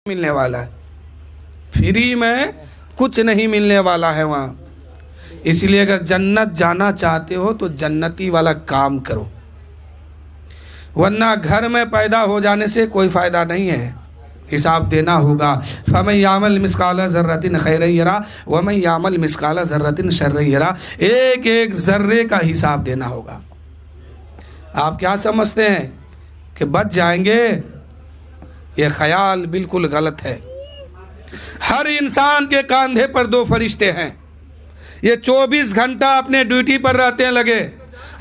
मिलने वाला है, फ्री में कुछ नहीं मिलने वाला है वहाँ। इसलिए अगर जन्नत जाना चाहते हो तो जन्नती वाला काम करो, वरना घर में पैदा हो जाने से कोई फ़ायदा नहीं है। हिसाब देना होगा। फमन यामल मिस्काला ज़र्रतिन खैरन यरा वमन यामल मिस्काला ज़र्रतिन शर्रन यरा। एक एक ज़र्रे का हिसाब देना होगा। आप क्या समझते हैं कि बच जाएंगे? ये ख्याल बिल्कुल गलत है। हर इंसान के कंधे पर दो फरिश्ते हैं। ये 24 घंटा अपने ड्यूटी पर रहते हैं, लगे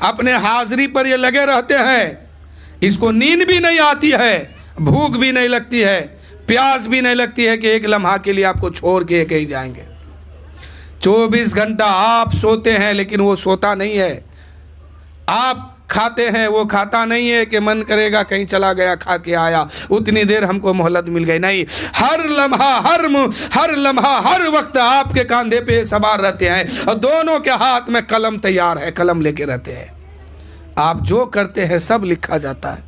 अपने हाजिरी पर ये लगे रहते हैं। इसको नींद भी नहीं आती है, भूख भी नहीं लगती है, प्यास भी नहीं लगती है कि एक लम्हा के लिए आपको छोड़ के कहीं जाएंगे। 24 घंटा आप सोते हैं, लेकिन वो सोता नहीं है। आप खाते हैं, वो खाता नहीं है कि मन करेगा कहीं चला गया खा के आया, उतनी देर हमको मोहलत मिल गई। नहीं, हर लम्हा हर वक्त आपके कंधे पे सवार रहते हैं और दोनों के हाथ में कलम तैयार है, कलम लेके रहते हैं। आप जो करते हैं सब लिखा जाता है।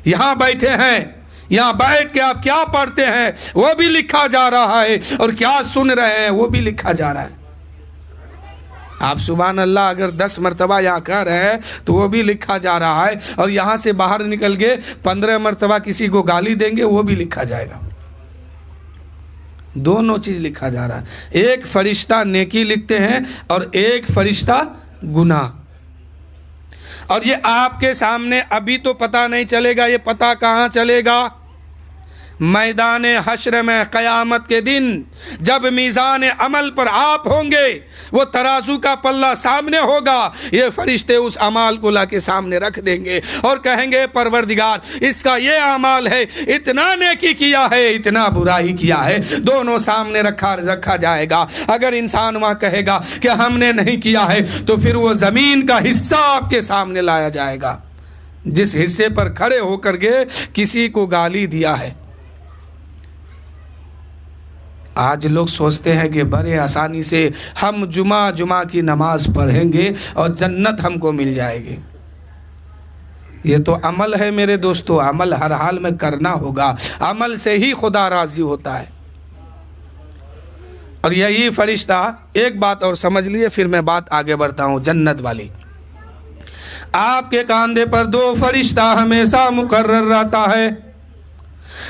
यहाँ बैठे हैं, यहाँ बैठ के आप क्या पढ़ते हैं वो भी लिखा जा रहा है, और क्या सुन रहे हैं वो भी लिखा जा रहा है। आप सुभान अल्लाह अगर 10 मरतबा यहाँ कह रहे हैं तो वो भी लिखा जा रहा है, और यहाँ से बाहर निकल के 15 मरतबा किसी को गाली देंगे वो भी लिखा जाएगा। दोनों चीज़ लिखा जा रहा है। एक फरिश्ता नेकी लिखते हैं और एक फरिश्ता गुनाह। और ये आपके सामने अभी तो पता नहीं चलेगा, ये पता कहाँ चलेगा? मैदान हश्र में क़यामत के दिन जब मीज़ान अमल पर आप होंगे, वो तराजू का पल्ला सामने होगा, ये फरिश्ते उस अमाल को लाके सामने रख देंगे और कहेंगे परवरदिगार इसका ये अमाल है, इतना नेकी किया है, इतना बुराई किया है, दोनों सामने रखा जाएगा। अगर इंसान वहाँ कहेगा कि हमने नहीं किया है, तो फिर वो ज़मीन का हिस्सा आपके सामने लाया जाएगा, जिस हिस्से पर खड़े होकर के किसी को गाली दिया है। आज लोग सोचते हैं कि बड़े आसानी से हम जुमा की नमाज पढ़ेंगे और जन्नत हमको मिल जाएगी। ये तो अमल है मेरे दोस्तों, अमल हर हाल में करना होगा, अमल से ही खुदा राजी होता है। और यही फरिश्ता, एक बात और समझ लिए फिर मैं बात आगे बढ़ता हूँ जन्नत वाली। आपके कंधे पर 2 फरिश्ता हमेशा मुकर्रर रहता है,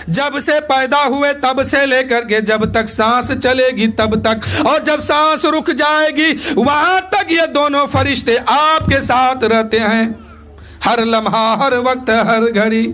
जब से पैदा हुए तब से लेकर के जब तक सांस चलेगी तब तक, और जब सांस रुक जाएगी वहां तक ये दोनों फरिश्ते आपके साथ रहते हैं, हर लम्हा, हर वक्त, हर घड़ी।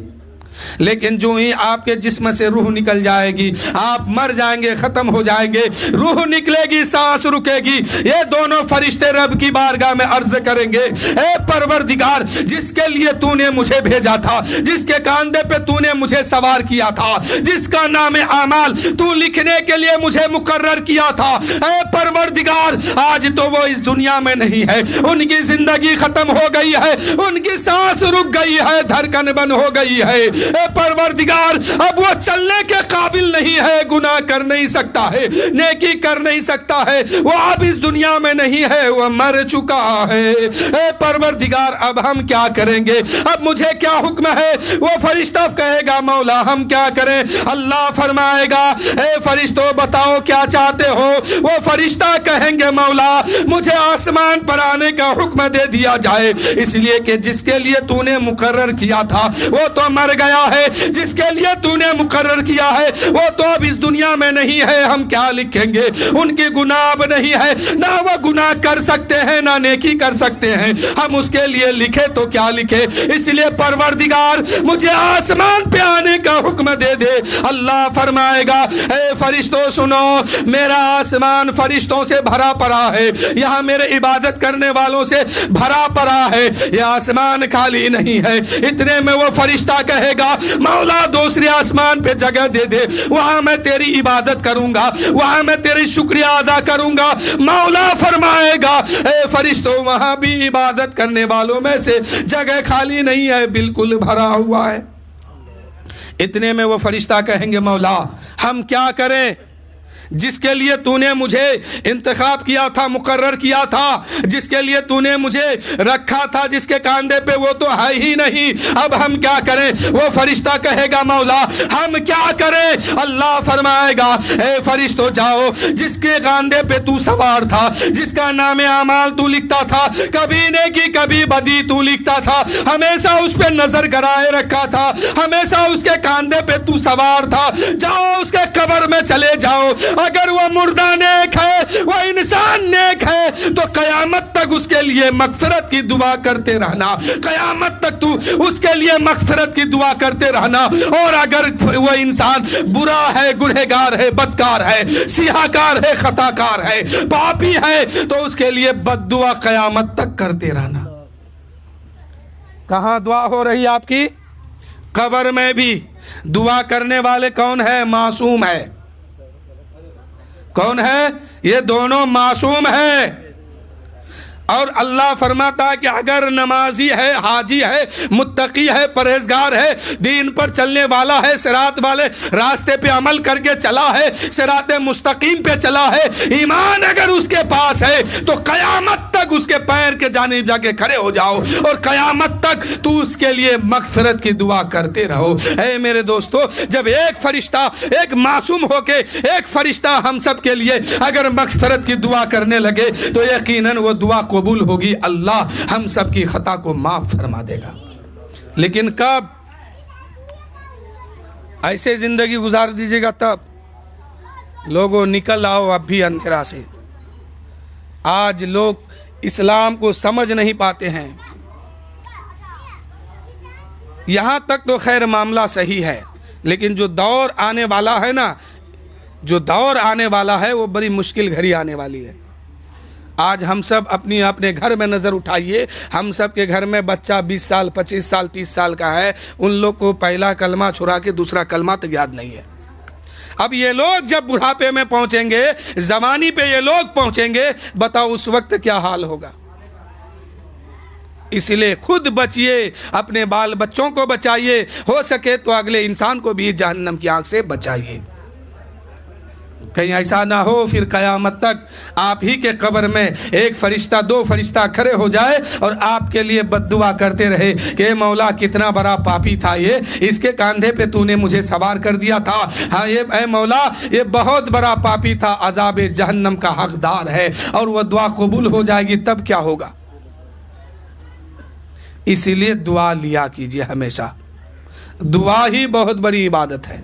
लेकिन जो ही आपके जिस्म से रूह निकल जाएगी, आप मर जाएंगे, खत्म हो जाएंगे, रूह निकलेगी, सांस रुकेगी, ये दोनों फरिश्ते रब की बारगाह में अर्ज करेंगे, ए परवरदिगार जिसके लिए तूने मुझे भेजा था, जिसके कंधे पे तूने मुझे सवार किया था, जिसका नाम आमाल तू लिखने के लिए मुझे मुकर्रर किया था, ए परवरदिगार आज तो वो इस दुनिया में नहीं है, उनकी जिंदगी खत्म हो गई है, उनकी सांस रुक गई है, धड़कन बंद हो गई है। परवरदिगार अब वो चलने के काबिल नहीं है, गुनाह कर नहीं सकता है, नेकी कर नहीं सकता है, वो अब इस दुनिया में नहीं है, वो मर चुका है। परवरदिगार अब हम क्या करेंगे? अब मुझे क्या हुक्म है? वो फरिश्ता कहेगा मौला हम क्या करें? अल्लाह फरमाएगा ए फरिश्तों बताओ क्या चाहते हो? वो फरिश्ता कहेंगे मौला मुझे आसमान पर आने का हुक्म दे दिया जाए, इसलिए कि जिसके लिए तूने मुकर्रर किया था वो तो मर गया है, जिसके लिए तूने मुकर्रर किया है वो तो अब इस दुनिया में नहीं है, हम क्या लिखेंगे? उनकी गुनाह अब नहीं है, ना वो गुनाह कर सकते हैं ना नेकी कर सकते हैं, हम उसके लिए लिखे तो क्या लिखे? इसलिए परवरदिगार मुझे आसमान पे आने का हुक्म दे दे। अल्लाह फरमाएगा ए फरिश्तों सुनो, मेरा आसमान फरिश्तों से भरा पड़ा है, यहाँ मेरे इबादत करने वालों से भरा पड़ा है, यह आसमान खाली नहीं है। इतने में वो फरिश्ता कहेगा मौला दूसरे आसमान पे जगह दे दे, वहां मैं तेरी इबादत करूंगा, वहां मैं तेरी शुक्रिया अदा करूंगा। मौला फरमाएगा ए फरिश्तों वहां भी इबादत करने वालों में से जगह खाली नहीं है, बिल्कुल भरा हुआ है। इतने में वो फरिश्ता कहेंगे मौला हम क्या करें? जिसके लिए तूने मुझे इंतखाब किया था, मुकर्रर किया था, जिसके लिए तूने मुझे रखा था, जिसके कांधे पे वो तो है ही नहीं, अब हम क्या करें? वो फरिश्ता कहेगा मौला हम क्या करें? अल्लाह फरमाएगा ए फरिश्तों जाओ, जिसके कांधे पे तू सवार था, जिसका नाम आमाल तू लिखता था, कभी नेकी कभी बदी तू लिखता था, हमेशा उस पे नजर कराए रखा था, हमेशा उसके कांधे पे तू सवार था, जाओ उसके कब्र में चले जाओ। अगर वो मुर्दा नेक है, वो इंसान नेक है, तो कयामत तक उसके लिए मगफिरत की दुआ करते रहना, कयामत तक तू उसके लिए मगफिरत की दुआ करते रहना। और अगर वो इंसान बुरा है, गुनहगार है, बदकार है, सियाहकार है, खताकार है, पापी है, तो उसके लिए बद्दुआ कयामत तक करते रहना। कहां दुआ हो रही आपकी? कब्र में भी। दुआ करने वाले कौन है? मासूम है। कौन है? ये दोनों मासूम है। और अल्लाह फरमाता है कि अगर नमाजी है, हाजी है, मुत्तकी है, परहेजगार है, दीन पर चलने वाला है, सिरात वाले रास्ते पे अमल करके चला है, सिरात मुस्तकीम पे चला है, ईमान अगर उसके पास है, तो कयामत तक उसके पैर के जानिब जाके खड़े हो जाओ और कयामत तक तू उसके लिए मगफिरत की दुआ करते रहो। ऐ मेरे दोस्तों, जब एक फरिश्ता, एक मासूम होके एक फरिश्ता हम सब के लिए अगर मगफिरत की दुआ करने लगे, तो यकीनन वो दुआ कबूल होगी, अल्लाह हम सब की खता को माफ फरमा देगा। लेकिन कब? ऐसे जिंदगी गुजार दीजिएगा तब। लोगों निकल आओ अब भी अंधेरा से। आज लोग इस्लाम को समझ नहीं पाते हैं। यहां तक तो खैर मामला सही है, लेकिन जो दौर आने वाला है ना, जो दौर आने वाला है, वो बड़ी मुश्किल घड़ी आने वाली है। आज हम सब अपने घर में नज़र उठाइए, हम सब के घर में बच्चा 20 साल, 25 साल, 30 साल का है, उन लोग को पहला कलमा छुड़ा के दूसरा कलमा तक याद नहीं है। अब ये लोग जब बुढ़ापे में पहुंचेंगे, जवानी पे ये लोग पहुंचेंगे, बताओ उस वक्त क्या हाल होगा। इसलिए खुद बचिए, अपने बाल बच्चों को बचाइए, हो सके तो अगले इंसान को भी जहन्नम की आंख से बचाइए। कहीं ऐसा ना हो फिर कयामत तक आप ही के कब्र में एक फरिश्ता, दो फरिश्ता खड़े हो जाए और आपके लिए बद्दुआ करते रहे कि मौला कितना बड़ा पापी था ये, इसके कंधे पे तूने मुझे सवार कर दिया था। हाँ ये ऐ मौला ये बहुत बड़ा पापी था, अजाब जहन्नम का हकदार है। और वह दुआ कबूल हो जाएगी तब क्या होगा? इसीलिए दुआ लिया कीजिए हमेशा। दुआ ही बहुत बड़ी इबादत है।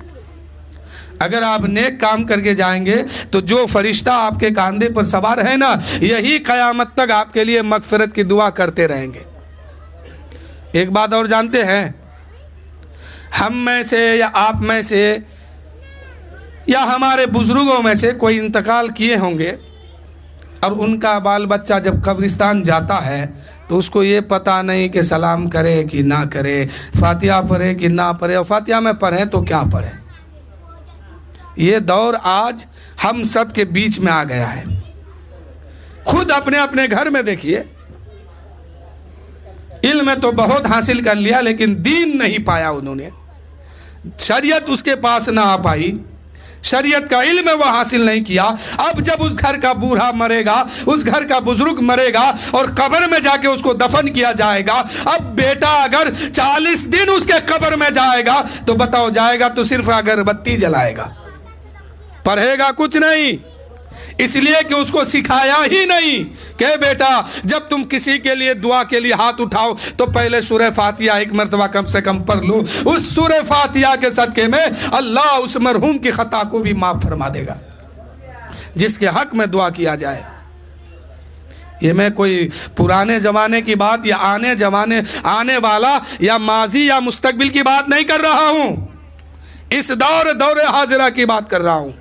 अगर आप नेक काम करके जाएंगे तो जो फरिश्ता आपके कांधे पर सवार है ना, यही कयामत तक आपके लिए मगफिरत की दुआ करते रहेंगे। एक बात और जानते हैं, हम में से या आप में से या हमारे बुजुर्गों में से कोई इंतकाल किए होंगे और उनका बाल बच्चा जब कब्रिस्तान जाता है तो उसको ये पता नहीं कि सलाम करे कि ना करे, फातिहा पढ़े कि ना पढ़े, और फातिहा में पढ़ें तो क्या पढ़ें। ये दौर आज हम सब के बीच में आ गया है। खुद अपने अपने घर में देखिए, इल्म तो बहुत हासिल कर लिया लेकिन दीन नहीं पाया उन्होंने, शरीयत उसके पास ना आ पाई, शरीयत का इल्म वो हासिल नहीं किया। अब जब उस घर का बूढ़ा मरेगा, उस घर का बुजुर्ग मरेगा और कब्र में जाके उसको दफन किया जाएगा, अब बेटा अगर 40 दिन उसके कब्र में जाएगा तो बताओ जाएगा तो सिर्फ अगरबत्ती जलाएगा, पढ़ेगा कुछ नहीं, इसलिए कि उसको सिखाया ही नहीं कि बेटा जब तुम किसी के लिए दुआ के लिए हाथ उठाओ तो पहले सूरह फातिहा एक मरतबा कम से कम पढ़ लो। उस सूरह फातिहा के सदके में अल्लाह उस मरहूम की खता को भी माफ फरमा देगा जिसके हक में दुआ किया जाए। ये मैं कोई पुराने ज़माने की बात या आने वाला या माजी या मुस्तकबिल की बात नहीं कर रहा हूँ, इस दौर हाजिरा की बात कर रहा हूँ,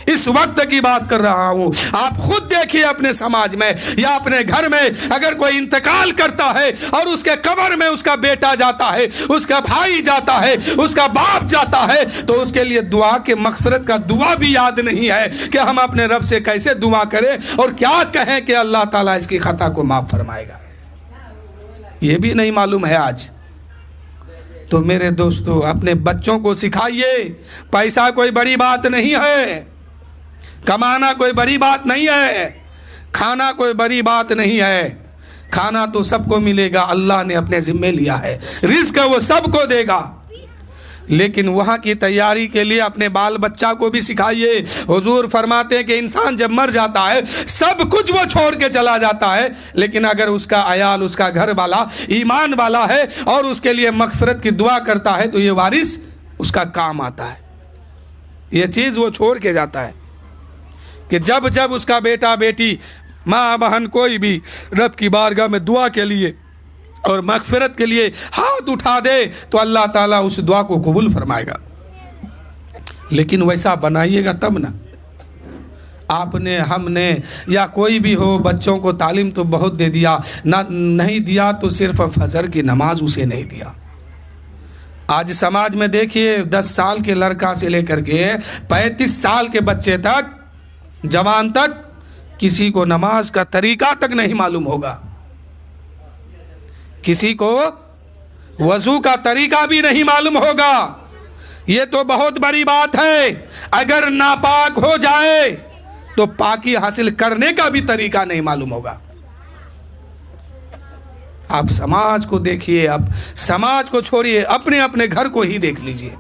इस वक्त की बात कर रहा हूं। आप खुद देखिए अपने समाज में या अपने घर में अगर कोई इंतकाल करता है और उसके कब्र में उसका बेटा जाता है, उसका भाई जाता है, उसका बाप जाता है, तो उसके लिए दुआ के मगफिरत का दुआ भी याद नहीं है कि हम अपने रब से कैसे दुआ करें और क्या कहें कि अल्लाह ताला इसकी खता को माफ फरमाएगा, ये भी नहीं मालूम है आज। तो मेरे दोस्तों अपने बच्चों को सिखाइए, पैसा कोई बड़ी बात नहीं है, कमाना कोई बड़ी बात नहीं है, खाना कोई बड़ी बात नहीं है। खाना तो सबको मिलेगा, अल्लाह ने अपने जिम्मे लिया है। रिस्क वो सबको देगा, लेकिन वहाँ की तैयारी के लिए अपने बाल बच्चा को भी सिखाइए। हुजूर फरमाते हैं कि इंसान जब मर जाता है सब कुछ वो छोड़ के चला जाता है, लेकिन अगर उसका अयाल, उसका घर वाला ईमान वाला है और उसके लिए मगफिरत की दुआ करता है तो ये वारिस उसका काम आता है। ये चीज़ वो छोड़ के जाता है कि जब जब उसका बेटा बेटी, माँ बहन कोई भी रब की बारगाह में दुआ के लिए और मगफिरत के लिए हाथ उठा दे तो अल्लाह ताला उस दुआ को कबूल फरमाएगा। लेकिन वैसा बनाइएगा तब ना। आपने, हमने या कोई भी हो बच्चों को तालीम तो बहुत दे दिया, ना नहीं दिया तो सिर्फ फजर की नमाज उसे नहीं दिया। आज समाज में देखिए 10 साल के लड़का से लेकर के 35 साल के बच्चे तक, जवान तक, किसी को नमाज का तरीका तक नहीं मालूम होगा, किसी को वजू का तरीका भी नहीं मालूम होगा। ये तो बहुत बड़ी बात है। अगर नापाक हो जाए तो पाकी हासिल करने का भी तरीका नहीं मालूम होगा। आप समाज को देखिए, अब समाज को छोड़िए, अपने अपने घर को ही देख लीजिए।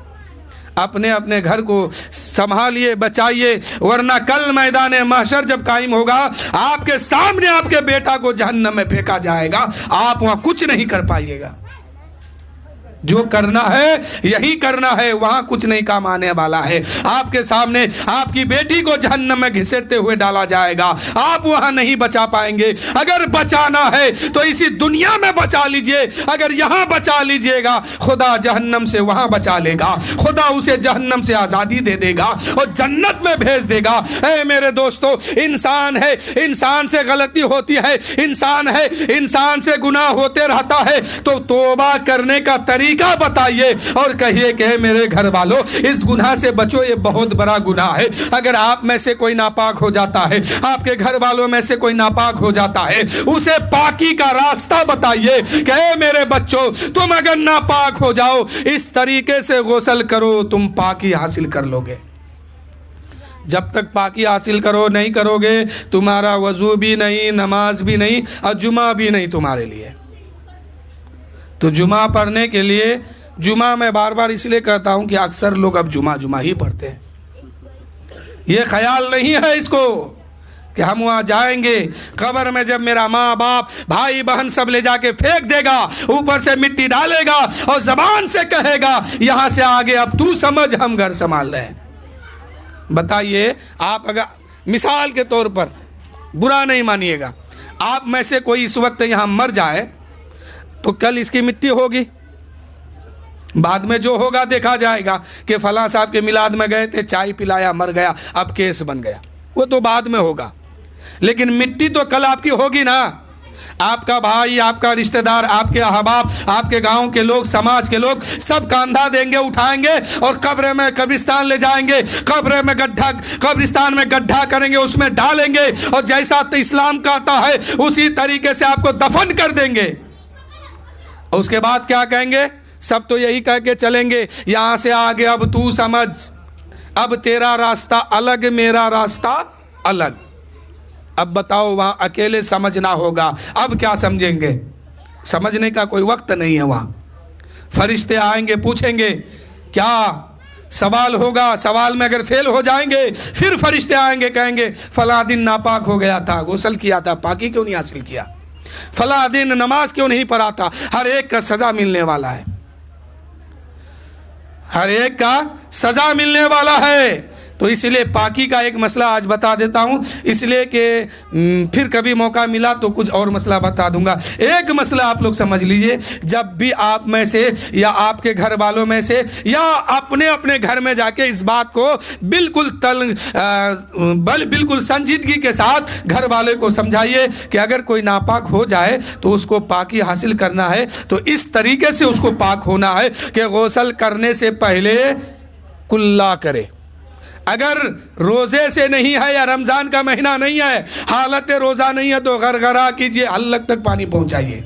अपने अपने घर को संभालिए, बचाइए, वरना कल मैदान महशर जब कायम होगा आपके सामने आपके बेटा को जहन्नम में फेंका जाएगा, आप वहां कुछ नहीं कर पाइएगा। जो करना है यही करना है, वहां कुछ नहीं काम आने वाला है। आपके सामने आपकी बेटी को जहन्नम में घिसेटते हुए डाला जाएगा, आप वहां नहीं बचा पाएंगे। अगर बचाना है तो इसी दुनिया में बचा लीजिए, अगर यहां बचा लीजिएगा खुदा जहन्नम से वहां बचा लेगा, खुदा उसे जहन्नम से आजादी दे देगा और जन्नत में भेज देगा। ऐ मेरे दोस्तों, इंसान है, इंसान से गलती होती है, इंसान है, इंसान से गुनाह होते रहता है, तो तौबा करने का तरीका बताइए और कहिए कि मेरे घर वालों इस गुनाह से बचो, ये बहुत बड़ा गुनाह है। अगर आप में से कोई नापाक हो जाता है, आपके घर वालों में से कोई नापाक हो जाता है, उसे पाकी का रास्ता बताइए कि मेरे बच्चों तुम अगर नापाक हो जाओ इस तरीके से गुस्ल करो, तुम पाकी हासिल कर लोगे। जब तक पाकी हासिल करो नहीं करोगे, तुम्हारा वजू भी नहीं, नमाज भी नहीं और जुमा भी नहीं तुम्हारे लिए। तो जुमा पढ़ने के लिए, जुमा मैं बार बार इसलिए कहता हूं कि अक्सर लोग अब जुमा ही पढ़ते हैं। ये ख्याल नहीं है इसको कि हम वहाँ जाएंगे, कब्र में जब मेरा माँ बाप भाई बहन सब ले जाके फेंक देगा, ऊपर से मिट्टी डालेगा और जबान से कहेगा यहाँ से आगे अब तू समझ, हम घर संभाल रहे हैं। बताइए, आप अगर मिसाल के तौर पर, बुरा नहीं मानिएगा, आप में से कोई इस वक्त यहाँ मर जाए तो कल इसकी मिट्टी होगी, बाद में जो होगा देखा जाएगा कि फलां साहब के मिलाद में गए थे, चाय पिलाया, मर गया, अब केस बन गया, वो तो बाद में होगा। लेकिन मिट्टी तो कल आपकी होगी ना। आपका भाई, आपका रिश्तेदार, आपके अहबाब, आपके गांव के लोग, समाज के लोग सब कंधा देंगे, उठाएंगे और कब्र में, कब्रिस्तान ले जाएंगे, कब्र में गड्ढा, कब्रिस्तान में गड्ढा करेंगे, उसमें डालेंगे और जैसा तो इस्लाम कहता है उसी तरीके से आपको दफन कर देंगे। और उसके बाद क्या कहेंगे? सब तो यही कह के चलेंगे, यहां से आगे अब तू समझ, अब तेरा रास्ता अलग, मेरा रास्ता अलग। अब बताओ, वहां अकेले समझना होगा, अब क्या समझेंगे? समझने का कोई वक्त नहीं है। वहां फरिश्ते आएंगे, पूछेंगे, क्या सवाल होगा, सवाल में अगर फेल हो जाएंगे फिर फरिश्ते आएंगे, कहेंगे फला दिन नापाक हो गया था, गुस्ल किया था, पाकी क्यों नहीं हासिल किया, फला दिन नमाज क्यों नहीं पढ़ा था। हर एक का सजा मिलने वाला है, हर एक का सजा मिलने वाला है। तो इसलिए पाकी का एक मसला आज बता देता हूं, इसलिए कि फिर कभी मौका मिला तो कुछ और मसला बता दूंगा। एक मसला आप लोग समझ लीजिए, जब भी आप में से या आपके घर वालों में से या अपने अपने घर में जाके इस बात को बिल्कुल संजीदगी के साथ घर वाले को समझाइए कि अगर कोई नापाक हो जाए तो उसको पाकी हासिल करना है, तो इस तरीके से उसको पाक होना है कि गुस्ल करने से पहले कुल्ला करे। अगर रोज़े से नहीं है या रमज़ान का महीना नहीं है, हालत रोज़ा नहीं है, तो गरगरा कीजिए, हल्क तक पानी पहुंचाइए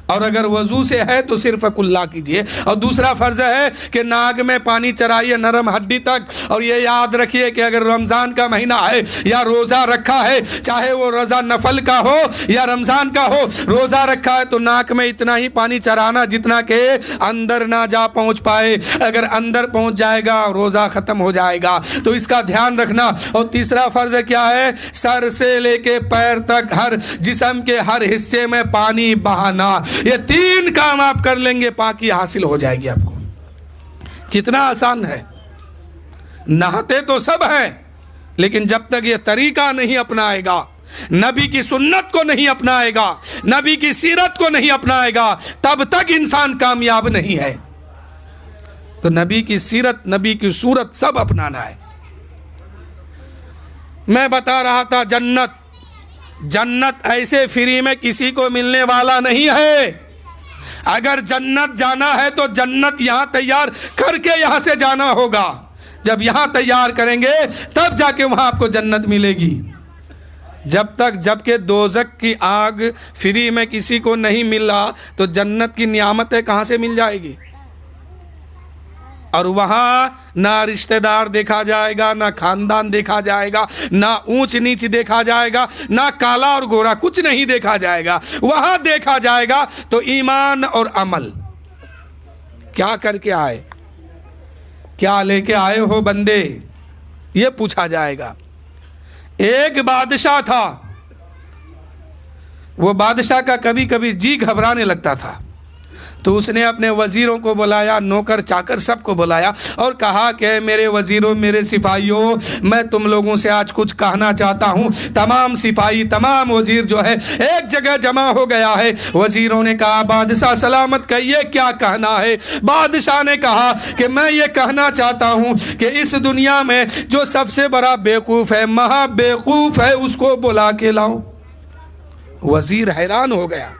और अगर वजू से है तो सिर्फ कुल्ला कीजिए। और दूसरा फ़र्ज है कि नाक में पानी चढ़ाइए नरम हड्डी तक। और ये याद रखिए कि अगर रमज़ान का महीना है या रोज़ा रखा है, चाहे वो रोज़ा नफल का हो या रमज़ान का हो, रोज़ा रखा है तो नाक में इतना ही पानी चढ़ाना जितना के अंदर ना जा पहुँच पाए। अगर अंदर पहुँच जाएगा रोज़ा ख़त्म हो जाएगा, तो इसका ध्यान रखना। और तीसरा फ़र्ज क्या है? सर से लेके पैर तक हर जिस्म के हर हिस्से में पानी बहाना। ये 3 काम आप कर लेंगे, पाकी हासिल हो जाएगी आपको। कितना आसान है। नहाते तो सब हैं, लेकिन जब तक ये तरीका नहीं अपनाएगा, नबी की सुन्नत को नहीं अपनाएगा, नबी की सीरत को नहीं अपनाएगा, तब तक इंसान कामयाब नहीं है। तो नबी की सीरत, नबी की सूरत सब अपनाना है। मैं बता रहा था जन्नत, जन्नत ऐसे फ्री में किसी को मिलने वाला नहीं है। अगर जन्नत जाना है तो जन्नत यहां तैयार करके यहां से जाना होगा। जब यहां तैयार करेंगे तब जाके वहां आपको जन्नत मिलेगी। जबकि दोज़ख की आग फ्री में किसी को नहीं मिला तो जन्नत की नियामतें कहां से मिल जाएगी? और वहाँ ना रिश्तेदार देखा जाएगा, ना खानदान देखा जाएगा, ना ऊंच नीच देखा जाएगा, ना काला और गोरा, कुछ नहीं देखा जाएगा। वहाँ देखा जाएगा तो ईमान और अमल। क्या करके आए, क्या लेके आए हो बंदे, ये पूछा जाएगा। एक बादशाह था, वो बादशाह का कभी कभी जी घबराने लगता था, तो उसने अपने वज़ीरों को बुलाया, नौकर चाकर सबको बुलाया और कहा कि मेरे वज़ीरों, मेरे सिपाहियों, मैं तुम लोगों से आज कुछ कहना चाहता हूँ। तमाम सिपाही, तमाम वज़ीर जो है एक जगह जमा हो गया है। वज़ीरों ने कहा बादशाह सलामत कहिए, क्या कहना है? बादशाह ने कहा कि मैं ये कहना चाहता हूँ कि इस दुनिया में जो सबसे बड़ा बेवकूफ़ है, महा बेवकूफ़ है, उसको बुला के लाओ। वज़ीर हैरान हो गया,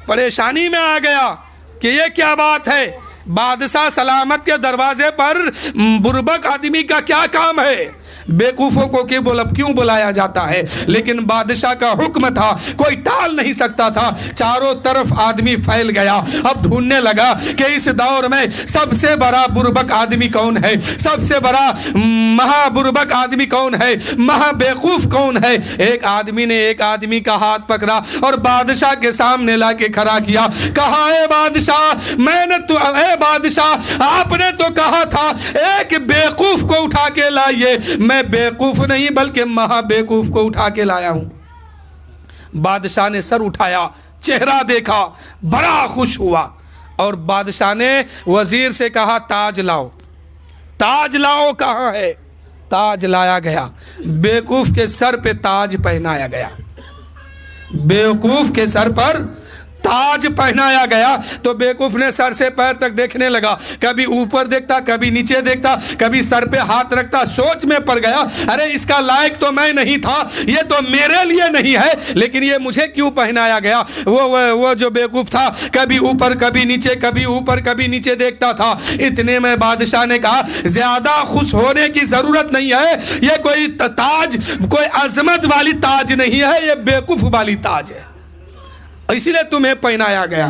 परेशानी में आ गया कि ये क्या बात है। बादशाह सलामत के दरवाजे पर बुर्बक आदमी का क्या काम है? बेवकूफ़ों को क्यों बुलाया जाता है? लेकिन बादशाह का हुक्म था, कोई टाल नहीं सकता था। चारों तरफ आदमी फैल गया। अब ढूंढने लगा कि इस दौर में सबसे बड़ा बुर्बक आदमी कौन है, सबसे बड़ा महाबुर्बक आदमी कौन है, महा बेवकूफ़ कौन है। एक आदमी ने एक आदमी का हाथ पकड़ा और बादशाह के सामने ला के खड़ा किया। कहा, ए बादशाह, मैंने तो, ए बादशाह, आपने तो कहा था एक बेवकूफ़ को उठा के लाइए। मैं बेवकूफ नहीं बल्कि महा बेवकूफ को उठा के लाया हूं। बादशाह ने सर उठाया, चेहरा देखा, बड़ा खुश हुआ और बादशाह ने वजीर से कहा ताज लाओ। ताज लाओ कहाँ है? ताज लाया गया। बेवकूफ के सर पे ताज पहनाया गया। बेवकूफ के सर पर ताज पहनाया गया तो बेवकूफ ने सर से पैर तक देखने लगा। कभी ऊपर देखता, कभी नीचे देखता, कभी सर पे हाथ रखता। सोच में पड़ गया, अरे इसका लायक तो मैं नहीं था, ये तो मेरे लिए नहीं है, लेकिन ये मुझे क्यों पहनाया गया? वो जो बेवकूफ था कभी ऊपर कभी नीचे, कभी ऊपर कभी नीचे देखता था। इतने में बादशाह ने कहा ज्यादा खुश होने की जरूरत नहीं है, ये कोई ताज, कोई अजमत वाली ताज नहीं है, ये बेवकूफ वाली ताज है, इसीलिए तुम्हें पहनाया गया।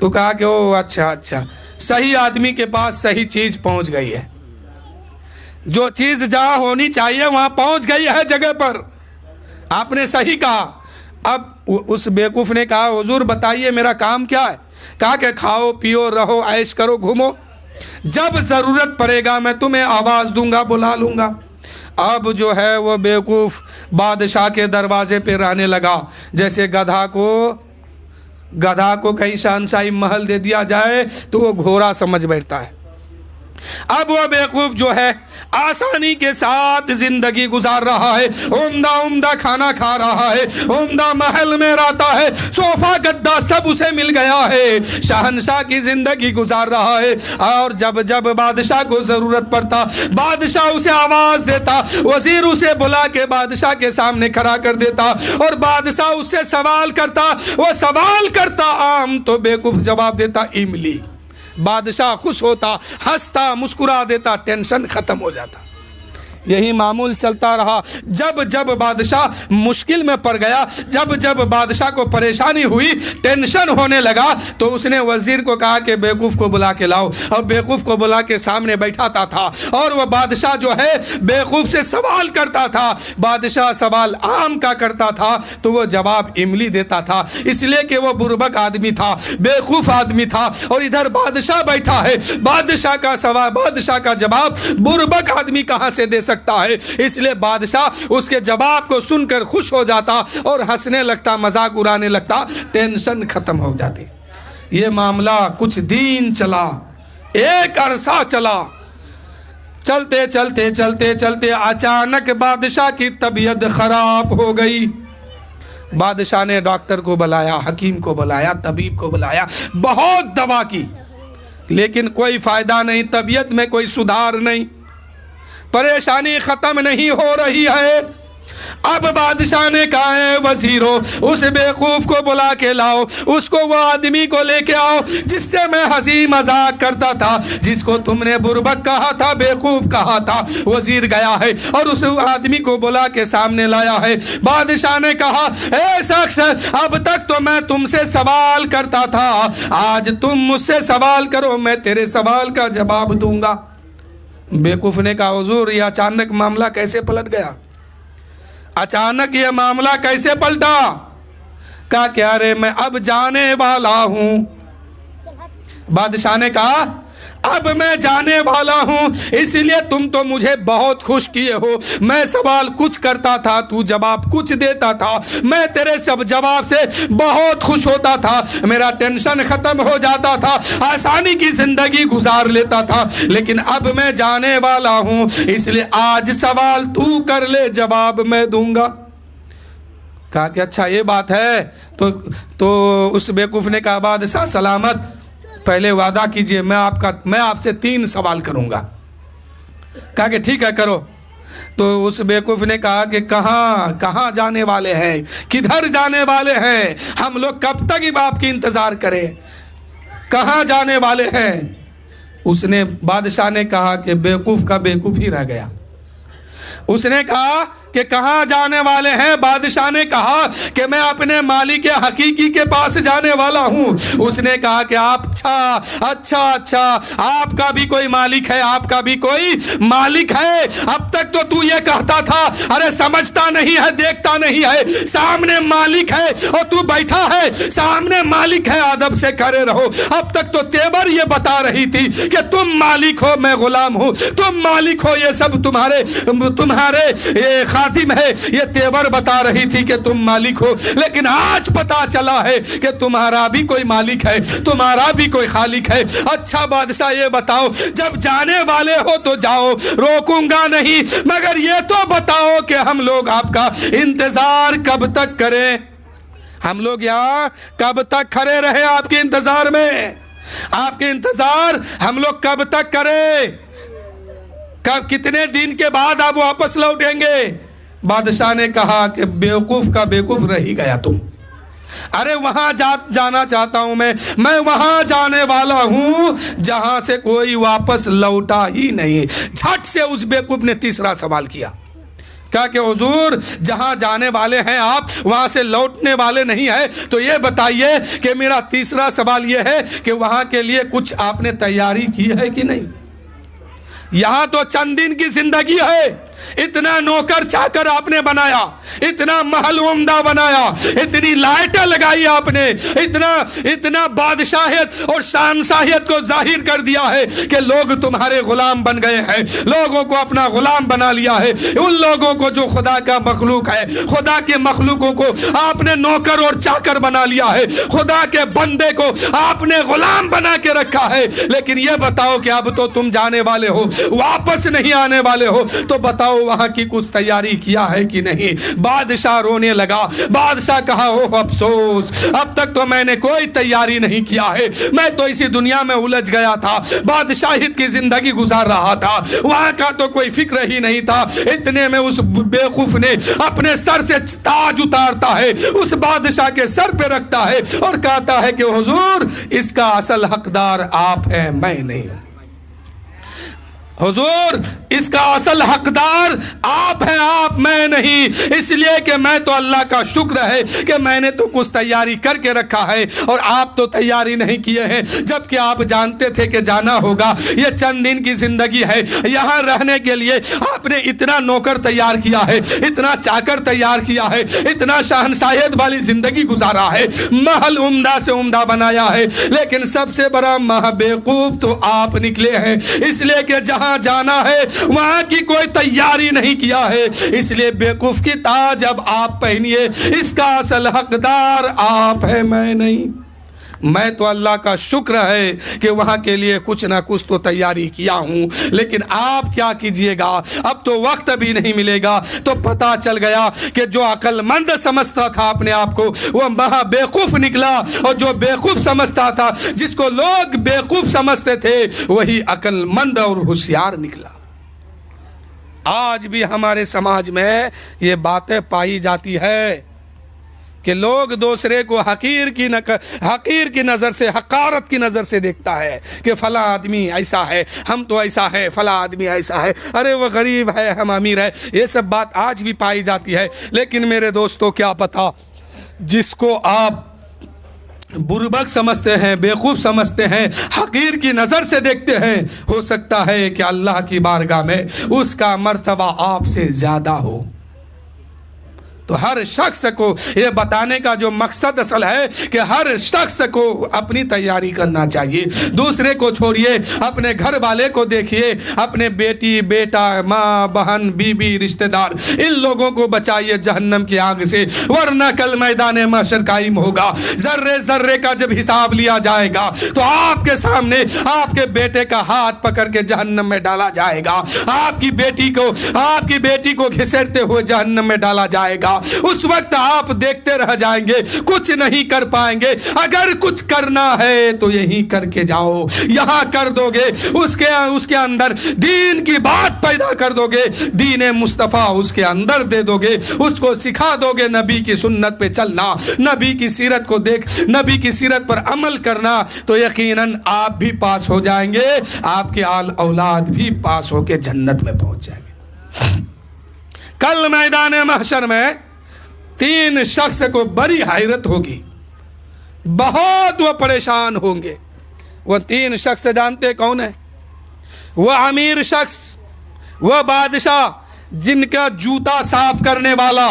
तो कहा कि ओ अच्छा अच्छा, सही आदमी के पास सही चीज पहुंच गई है। जो चीज जहां होनी चाहिए वहां पहुंच गई है जगह पर। आपने सही कहा। अब उस बेवकूफ ने कहा हुजूर बताइए मेरा काम क्या है? कहा कि खाओ पियो रहो ऐश करो घूमो, जब जरूरत पड़ेगा मैं तुम्हें आवाज दूंगा, बुला लूंगा। अब जो है वो बेवकूफ बादशाह के दरवाजे पे रहने लगा। जैसे गधा को कहीं शहंशाही महल दे दिया जाए तो वो घोड़ा समझ बैठता है। अब वो बेवकूफ जो है आसानी के साथ जिंदगी गुजार रहा है, उम्दा उम्दा खाना खा रहा है, उम्दा महल में रहता है, सोफा गद्दा सब उसे मिल गया है, शहंशाह की जिंदगी गुजार रहा है। और जब जब बादशाह को जरूरत पड़ता बादशाह उसे आवाज देता, वजीर उसे बुला के बादशाह के सामने खड़ा कर देता और बादशाह उससे सवाल करता, वो सवाल करता आम तो बेवकूफ जवाब देता इमली। बादशाह खुश होता, हंसता, मुस्कुरा देता, टेंशन खत्म हो जाता। यही मामूल चलता रहा। जब जब बादशाह मुश्किल में पड़ गया, जब जब बादशाह को परेशानी हुई, टेंशन होने लगा, तो उसने वजीर को कहा कि बेवकूफ़ को बुला के लाओ, और बेवकूफ़ को बुला के सामने बैठाता था और वह बादशाह जो है बेवकूफ़ से सवाल करता था। बादशाह सवाल आम का करता था तो वो जवाब इमली देता था, इसलिए कि वो बुर्बक आदमी था, बेवकूफ़ आदमी था। और इधर बादशाह बैठा है, बादशाह का सवाल, बादशाह का जवाब बुर्बक आदमी कहाँ से दे सकता है। इसलिए बादशाह उसके जवाब को सुनकर खुश हो जाता और हंसने लगता, मजाक उड़ाने लगता, टेंशन खत्म हो जाती। ये मामला कुछ दिन चला, एक अरसा चला। चलते चलते चलते चलते अचानक बादशाह की तबीयत खराब हो गई। बादशाह ने डॉक्टर को बुलाया, हकीम को बुलाया, तबीब को बुलाया, बहुत दवा की, लेकिन कोई फायदा नहीं, तबीयत में कोई सुधार नहीं, परेशानी खत्म नहीं हो रही है। अब बादशाह ने कहा है वजीरों, उस बेवकूफ को बुला के लाओ, उसको वो आदमी को लेके आओ जिससे मैं हंसी मजाक करता था, जिसको तुमने बुर्बक कहा था, बेवकूफ कहा था। वजीर गया है और उस आदमी को बुला के सामने लाया है। बादशाह ने कहा, ए शख्स, अब तक तो मैं तुमसे सवाल करता था, आज तुम मुझसे सवाल करो, मैं तेरे सवाल का जवाब दूंगा। बेवकूफ ने कहा, हुजूर ये अचानक मामला कैसे पलट गया, अचानक ये मामला कैसे पलटा? कहा क्या रे, मैं अब जाने वाला हूं। बादशाह ने कहा, अब मैं जाने वाला हूं, इसलिए तुम तो मुझे बहुत खुश किए हो। मैं सवाल कुछ करता था, तू जवाब कुछ देता था, मैं तेरे सब जवाब से बहुत खुश होता था, मेरा टेंशन खत्म हो जाता था, आसानी की जिंदगी गुजार लेता था। लेकिन अब मैं जाने वाला हूं, इसलिए आज सवाल तू कर ले, जवाब मैं दूंगा। कहा कि अच्छा ये बात है। तो उस बेवकूफ ने कहा, बादशाह सलामत, पहले वादा कीजिए, मैं आपसे 3 सवाल करूंगा। कहा कि ठीक है करो। तो उस बेवकूफ ने कहा कि कहाँ जाने वाले हैं, किधर जाने वाले हैं, हम लोग कब तक आपकी इंतजार करें, कहाँ जाने वाले हैं? उसने, बादशाह ने कहा कि बेवकूफ का बेवकूफ ही रह गया। उसने कहा कि कहाँ जाने वाले हैं? बादशाह ने कहा कि मैं अपने मालिक हकीकी के पास जाने वाला हूँ। उसने कहा कि आप अच्छा, आपका भी कोई मालिक है, आपका भी कोई मालिक है। अब तक तो तू ये कहता था, अरे समझता नहीं है, देखता नहीं है, सामने मालिक है और तू बैठा है, सामने मालिक है, अदब से खड़े रहो। अब तक तो तेवर ये बता रही थी कि तुम मालिक हो, मैं गुलाम हूँ, तुम मालिक हो, ये सब तुम्हारे ये खातिम है, ये तेवर बता रही थी कि तुम मालिक हो। लेकिन आज पता चला है कि तुम्हारा भी कोई मालिक है, तुम्हारा भी कोई खालिक है। अच्छा बादशाह ये बताओ, जब जाने वाले हो तो जाओ, रोकूंगा नहीं, मगर ये तो बताओ कि हम लोग आपका इंतजार कब तक करें? हम लोग यहाँ कब तक खड़े रहे आपके इंतजार में? आपके इंतजार हम लोग कब तक करें? कब, कितने दिन के बाद आप वापस लौटेंगे? बादशाह ने कहा कि बेवकूफ का बेवकूफ रह ही गया तुम। अरे वहां जाना चाहता हूं मैं वहां जाने वाला हूं जहां से कोई वापस लौटा ही नहीं। झट से उस बेवकूफ ने तीसरा सवाल किया। कहा कि हुजूर, जहां जाने वाले हैं आप, वहां से लौटने वाले नहीं है, तो ये बताइए कि मेरा तीसरा सवाल ये है कि वहां के लिए कुछ आपने तैयारी की है कि नहीं? यहां तो चंद दिन की जिंदगी है, इतना नौकर चाकर आपने बनाया, इतना महल उम्दा बनाया, इतनी लाइटें लगाई आपने, इतना बादशाहियत और शानशाहियत को जाहिर कर दिया है कि लोग तुम्हारे गुलाम बन गए हैं, लोगों को अपना गुलाम बना लिया है। उन लोगों को जो खुदा का मखलूक है, खुदा के मखलूकों को आपने नौकर और चाकर बना लिया है, खुदा के बंदे को आपने गुलाम बना के रखा है। लेकिन यह बताओ कि अब तो तुम जाने वाले हो, वापस नहीं आने वाले हो, तो बताओ वहां की कुछ तैयारी किया है कि नहीं? बादशाह रोने लगा। बादशाह कहा, ओह अफसोस, अब तक तो मैंने कोई तैयारी नहीं किया है, मैं तो इसी दुनिया में उलझ गया था, बादशाहियत की जिंदगी गुजार रहा था, वहां का तो कोई फिक्र ही नहीं था। इतने में उस बेवकूफ ने अपने सर से ताज उतारता है, उस बादशाह के सर पे रखता है और कहता है कि हुजूर, इसका असल हकदार आप हैं, मैं नहीं। हुजूर, इसका असल हकदार आप हैं, आप मैं नहीं। इसलिए कि मैं तो अल्लाह का शुक्र है कि मैंने तो कुछ तैयारी करके रखा है और आप तो तैयारी नहीं किए हैं, जबकि आप जानते थे कि जाना होगा। ये चंद दिन की जिंदगी है, यहाँ रहने के लिए आपने इतना नौकर तैयार किया है, इतना चाकर तैयार किया है, इतना शहनशाहियत वाली जिंदगी गुजारा है, महल उम्दा से उम्दा बनाया है, लेकिन सबसे बड़ा महाबेवकूफ तो आप निकले हैं। इसलिए कि जहां जाना है वहां की कोई तैयारी नहीं किया है, इसलिए बेवकूफ की ताज अब आप पहनिए। इसका असल हकदार आप है, मैं नहीं। मैं तो अल्लाह का शुक्र है कि वहाँ के लिए कुछ ना कुछ तो तैयारी किया हूँ, लेकिन आप क्या कीजिएगा, अब तो वक्त भी नहीं मिलेगा। तो पता चल गया कि जो अक्लमंद समझता था अपने आप को वो महा बेवकूफ़ निकला, और जो बेवकूफ़ समझता था, जिसको लोग बेवकूफ़ समझते थे, वही अक्लमंद और होशियार निकला। आज भी हमारे समाज में ये बातें पाई जाती है कि लोग दूसरे को हकीर की नज़र से, हकारत की नज़र से देखता है कि फ़ला आदमी ऐसा है, हम तो ऐसा है, फ़ला आदमी ऐसा है, अरे वो गरीब है, हम अमीर है। ये सब बात आज भी पाई जाती है। लेकिन मेरे दोस्तों, क्या पता जिसको आप बुर्बक समझते हैं, बेवकूफ़ समझते हैं, हकीर की नज़र से देखते हैं, हो सकता है कि अल्लाह की बारगाह में उसका मर्तबा आपसे ज़्यादा हो। तो हर शख्स को ये बताने का जो मकसद असल है कि हर शख्स को अपनी तैयारी करना चाहिए। दूसरे को छोड़िए, अपने घर वाले को देखिए, अपने बेटी, बेटा, माँ, बहन, बीबी, रिश्तेदार, इन लोगों को बचाइए जहन्नम की आग से, वरना कल मैदान महशर कायम होगा। जर्रे जर्रे का जब हिसाब लिया जाएगा तो आपके सामने आपके बेटे का हाथ पकड़ के जहन्नम में डाला जाएगा, आपकी बेटी को घिसेड़ते हुए जहन्नम में डाला जाएगा। उस वक्त आप देखते रह जाएंगे, कुछ नहीं कर पाएंगे। अगर कुछ करना है तो यही करके जाओ, यहां कर दोगे, उसके अंदर दीन की बात पैदा कर दोगे, दीन मुस्तफा उसके अंदर दे दोगे, उसको सिखा दोगे नबी की सुन्नत पे चलना, नबी की सीरत को देख, नबी की सीरत पर अमल करना, तो यकीनन आप भी पास हो जाएंगे, आपके आल औलाद भी पास होके जन्नत में पहुंच जाएंगे। कल मैदान महशर में 3 शख्स को बड़ी हैरत होगी, बहुत वो परेशान होंगे। वो 3 शख्स जानते कौन है? वो अमीर शख्स, वो बादशाह, जिनका जूता साफ करने वाला,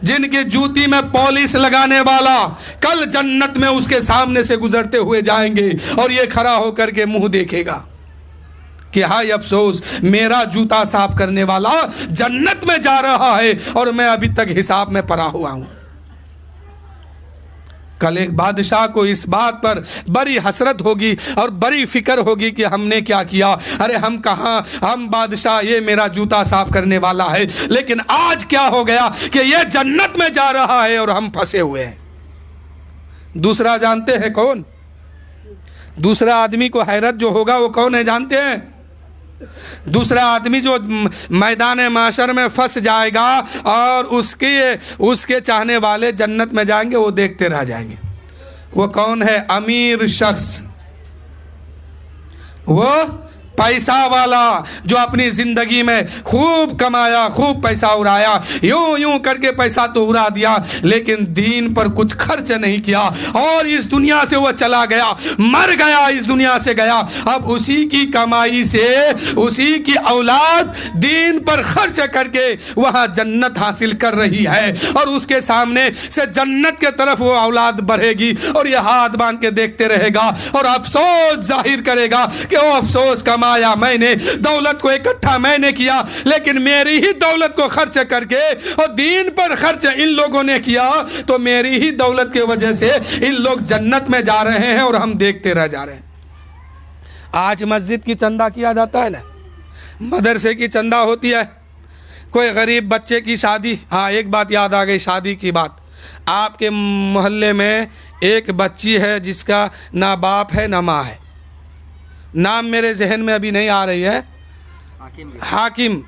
जिनकी जूती में पॉलिश लगाने वाला, कल जन्नत में उसके सामने से गुजरते हुए जाएंगे और ये खड़ा होकर के मुंह देखेगा कि हाय अफसोस, मेरा जूता साफ करने वाला जन्नत में जा रहा है और मैं अभी तक हिसाब में पड़ा हुआ हूं। कल एक बादशाह को इस बात पर बड़ी हसरत होगी और बड़ी फिक्र होगी कि हमने क्या किया। अरे हम कहाँ, हम बादशाह, ये मेरा जूता साफ करने वाला है, लेकिन आज क्या हो गया कि ये जन्नत में जा रहा है और हम फंसे हुए हैं। दूसरा जानते हैं कौन? दूसरा आदमी को हैरत जो होगा वो कौन है जानते हैं? दूसरा आदमी जो मैदान माशर में फंस जाएगा और उसके चाहने वाले जन्नत में जाएंगे, वो देखते रह जाएंगे। वो कौन है? अमीर शख्स, वो पैसा वाला जो अपनी जिंदगी में खूब कमाया, खूब पैसा उड़ाया, यूं करके पैसा तो उड़ा दिया, लेकिन दीन पर कुछ खर्च नहीं किया और इस दुनिया से वो चला गया, मर गया, इस दुनिया से गया। अब उसी की कमाई से उसी की औलाद दीन पर खर्च करके वहां जन्नत हासिल कर रही है और उसके सामने से जन्नत के तरफ वो औलाद बढ़ेगी और ये हाथ बांध के देखते रहेगा और अफसोस जाहिर करेगा कि वो अफसोस कमाया मैंने, दौलत को इकट्ठा मैंने किया, लेकिन मेरी ही दौलत को खर्च करके और दीन पर खर्च इन लोगों ने किया, तो मेरी ही दौलत की वजह से इन लोग जन्नत में जा रहे हैं और हम देखते रह जा रहे हैं। आज मस्जिद की चंदा किया जाता है ना, मदरसे की चंदा होती है, कोई गरीब बच्चे की शादी, हाँ एक बात याद आ गई, शादी की बात। आपके मोहल्ले में एक बच्ची है जिसका ना बाप है ना माँ है, नाम मेरे जहन में अभी नहीं आ रही है, हाकिम।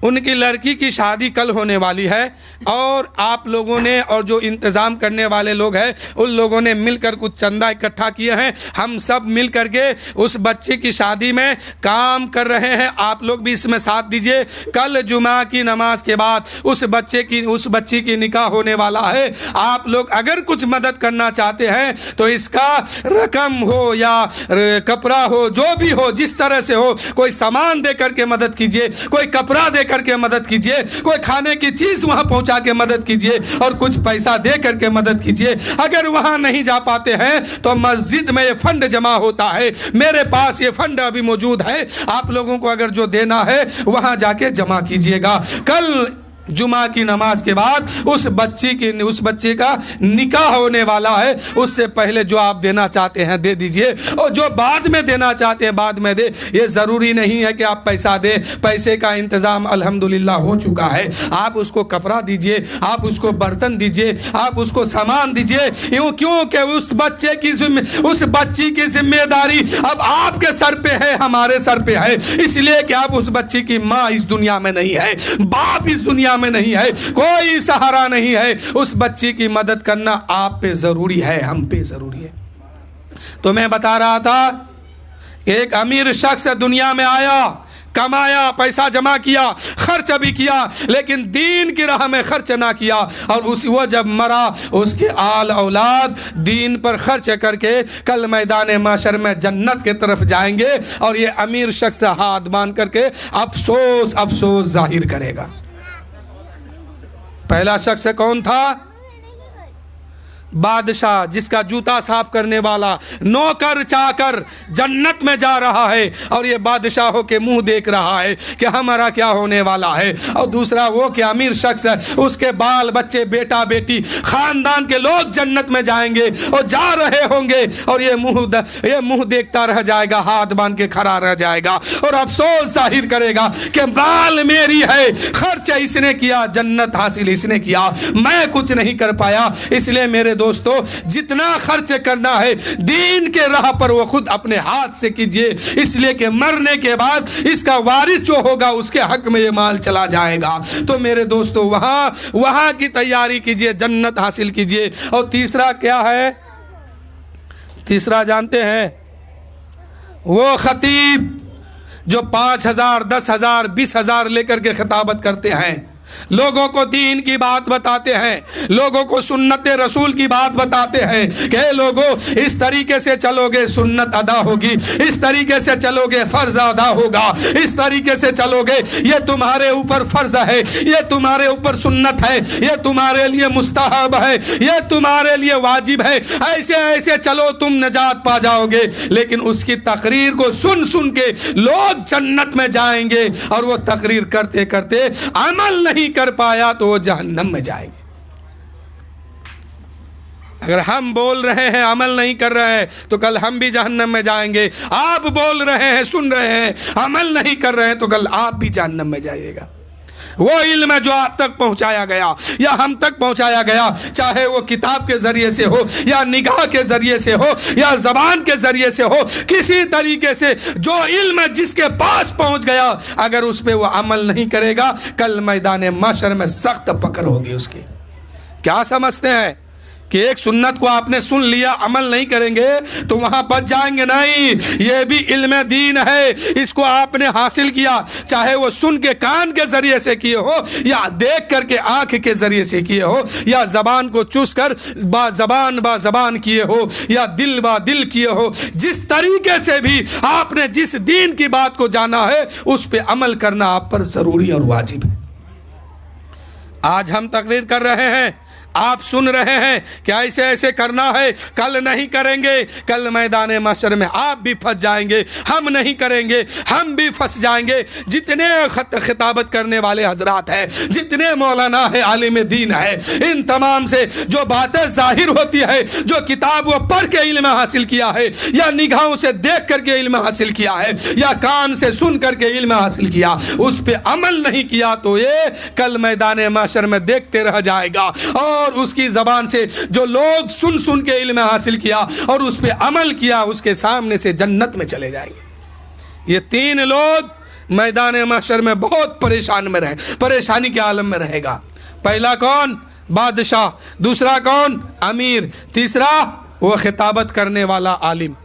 उनकी लड़की की शादी कल होने वाली है और आप लोगों ने और जो इंतज़ाम करने वाले लोग हैं उन लोगों ने मिलकर कुछ चंदा इकट्ठा किए हैं। हम सब मिल कर के उस बच्चे की शादी में काम कर रहे हैं। आप लोग भी इसमें साथ दीजिए। कल जुमा की नमाज के बाद उस बच्ची की निकाह होने वाला है। आप लोग अगर कुछ मदद करना चाहते हैं तो इसका रकम हो या कपड़ा हो, जो भी हो, जिस तरह से हो, कोई सामान दे करके मदद कीजिए, कोई कपड़ा दे करके मदद कीजिए, कोई खाने की चीज वहां पहुंचा के मदद कीजिए और कुछ पैसा दे करके मदद कीजिए। अगर वहां नहीं जा पाते हैं तो मस्जिद में ये फंड जमा होता है, मेरे पास ये फंड अभी मौजूद है। आप लोगों को अगर जो देना है वहां जाके जमा कीजिएगा। कल जुमा की नमाज के बाद उस बच्चे का निकाह होने वाला है। उससे पहले जो आप देना चाहते हैं दे दीजिए और जो बाद में देना चाहते हैं बाद में दे। ये ज़रूरी नहीं है कि आप पैसा दें, पैसे का इंतज़ाम अल्हम्दुलिल्लाह हो चुका है। आप उसको कपड़ा दीजिए, आप उसको बर्तन दीजिए, आप उसको सामान दीजिए। क्योंकि उस बच्ची की जिम्मेदारी अब आपके सर पे है, हमारे सर पे है। इसलिए कि आप उस बच्ची की माँ इस दुनिया में नहीं है, बाप इस दुनिया में नहीं है, कोई सहारा नहीं है। उस बच्ची की मदद करना आप पे जरूरी है, हम पे जरूरी है। तो मैं बता रहा था एक अमीर शख्स दुनिया में आया, कमाया, पैसा जमा किया, खर्च भी किया, लेकिन दीन की राह में खर्च ना किया। और वो जब मरा उसके आल औलाद दीन पर खर्च करके कल मैदान माशर में जन्नत की तरफ जाएंगे। और ये अमीर शख्स हाथ बांध करके अफसोस जाहिर करेगा। पहला शख्स कौन था? बादशाह, जिसका जूता साफ करने वाला नौकर चाकर जन्नत में जा रहा है और ये बादशाहों के मुंह देख रहा है कि हमारा क्या होने वाला है। और दूसरा वो कि अमीर शख्स है, उसके बाल बच्चे, बेटा बेटी, खानदान के लोग जन्नत में जाएंगे और जा रहे होंगे और ये मुंह देखता रह जाएगा, हाथ बांध के खड़ा रह जाएगा और अफसोस जाहिर करेगा कि बाल मेरी है, खर्च इसने किया, जन्नत हासिल इसने किया, मैं कुछ नहीं कर पाया। इसलिए मेरे दोस्तों, जितना खर्च करना है दीन के राह पर वो खुद अपने हाथ से कीजिए। इसलिए कि मरने के बाद इसका वारिस जो होगा उसके हक में ये माल चला जाएगा। तो मेरे दोस्तों, वहां की तैयारी कीजिए, जन्नत हासिल कीजिए। और तीसरा क्या है? तीसरा जानते हैं? वो खतीब जो 5,000, 10,000, 20,000 लेकर के खिताबत करते हैं, लोगों को दीन की बात बताते हैं, लोगों को सुन्नत रसूल की बात बताते हैं कि लोगों इस तरीके से चलोगे सुन्नत अदा होगी, इस तरीके से चलोगे फर्ज अदा होगा, इस तरीके से चलोगे ये तुम्हारे ऊपर फर्ज है, ये तुम्हारे ऊपर सुन्नत है, ये तुम्हारे लिए मुस्तहब है, ये तुम्हारे लिए वाजिब है, ऐसे ऐसे चलो तुम निजात पा जाओगे। लेकिन उसकी तकरीर को सुन सुन के लोग जन्नत में जाएंगे और वो तकरीर करते करते अमल नहीं कर पाया तो वो जहन्नम में जाएंगे। अगर हम बोल रहे हैं अमल नहीं कर रहे हैं तो कल हम भी जहन्नम में जाएंगे। आप बोल रहे हैं, सुन रहे हैं, अमल नहीं कर रहे हैं तो कल आप भी जहन्नम में जाइएगा। वो इल्म जो आप तक पहुंचाया गया या हम तक पहुंचाया गया, चाहे वो किताब के जरिए से हो या निगाह के जरिए से हो या जबान के जरिए से हो, किसी तरीके से जो इल्म जिसके पास पहुंच गया, अगर उस पर वो अमल नहीं करेगा, कल मैदान माशर में सख्त पकड़ होगी उसकी। क्या समझते हैं कि एक सुन्नत को आपने सुन लिया, अमल नहीं करेंगे तो वहां बच जाएंगे? नहीं, ये भी इल्म दीन है। इसको आपने हासिल किया, चाहे वो सुन के कान के जरिए से किए हो या देख करके आंख के जरिए से किए हो या जबान को चूस कर बा जबान किए हो या दिल बा दिल किए हो, जिस तरीके से भी आपने जिस दीन की बात को जाना है उस पर अमल करना आप पर जरूरी और वाजिब है। आज हम तकरीर कर रहे हैं, आप सुन रहे हैं कि ऐसे ऐसे करना है, कल नहीं करेंगे, कल मैदान महशर में आप भी फंस जाएंगे, हम नहीं करेंगे हम भी फंस जाएंगे। जितने खिताबत करने वाले हजरात हैं, जितने मौलाना है, आलिम दीन है, इन तमाम से जो बातें जाहिर होती है, जो किताब वो पढ़ के इल्म हासिल किया है या निगाहों से देख करके इल्म हासिल किया है या कान से सुन करके इल्म हासिल किया, उस पर अमल नहीं किया तो ये कल मैदान महशर में देखते रह जाएगा। और उसकी जबान से जो लोग सुन सुन के इल्म हासिल किया और उस पे अमल किया, उसके सामने से जन्नत में चले जाएंगे। ये तीन लोग मैदान महशर में बहुत परेशानी के आलम में रहेगा। पहला कौन? बादशाह। दूसरा कौन? अमीर। तीसरा वो खिताबत करने वाला आलिम,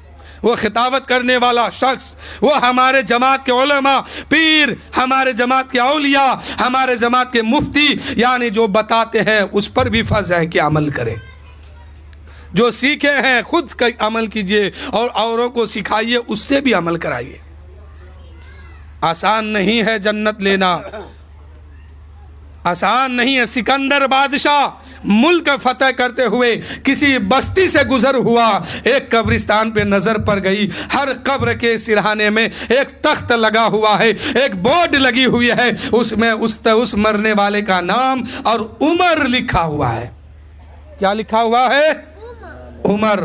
वो खिताबत करने वाला शख्स, वो हमारे जमात के उलमा, पीर, हमारे जमात के औलिया, हमारे जमात के मुफ्ती, यानी जो बताते हैं उस पर भी फर्ज है कि अमल करें। जो सीखे हैं खुद का अमल कीजिए और औरों को सिखाइए, उससे भी अमल कराइए। आसान नहीं है जन्नत लेना, आसान नहीं है। सिकंदर बादशाह मुल्क फतह करते हुए किसी बस्ती से गुजर हुआ, एक कब्रिस्तान पे नजर पड़ गई। हर कब्र के सिरहाने में एक तख्त लगा हुआ है, एक बोर्ड लगी हुई है, उसमें उस मरने वाले का नाम और उम्र लिखा हुआ है। क्या लिखा हुआ है? उमर।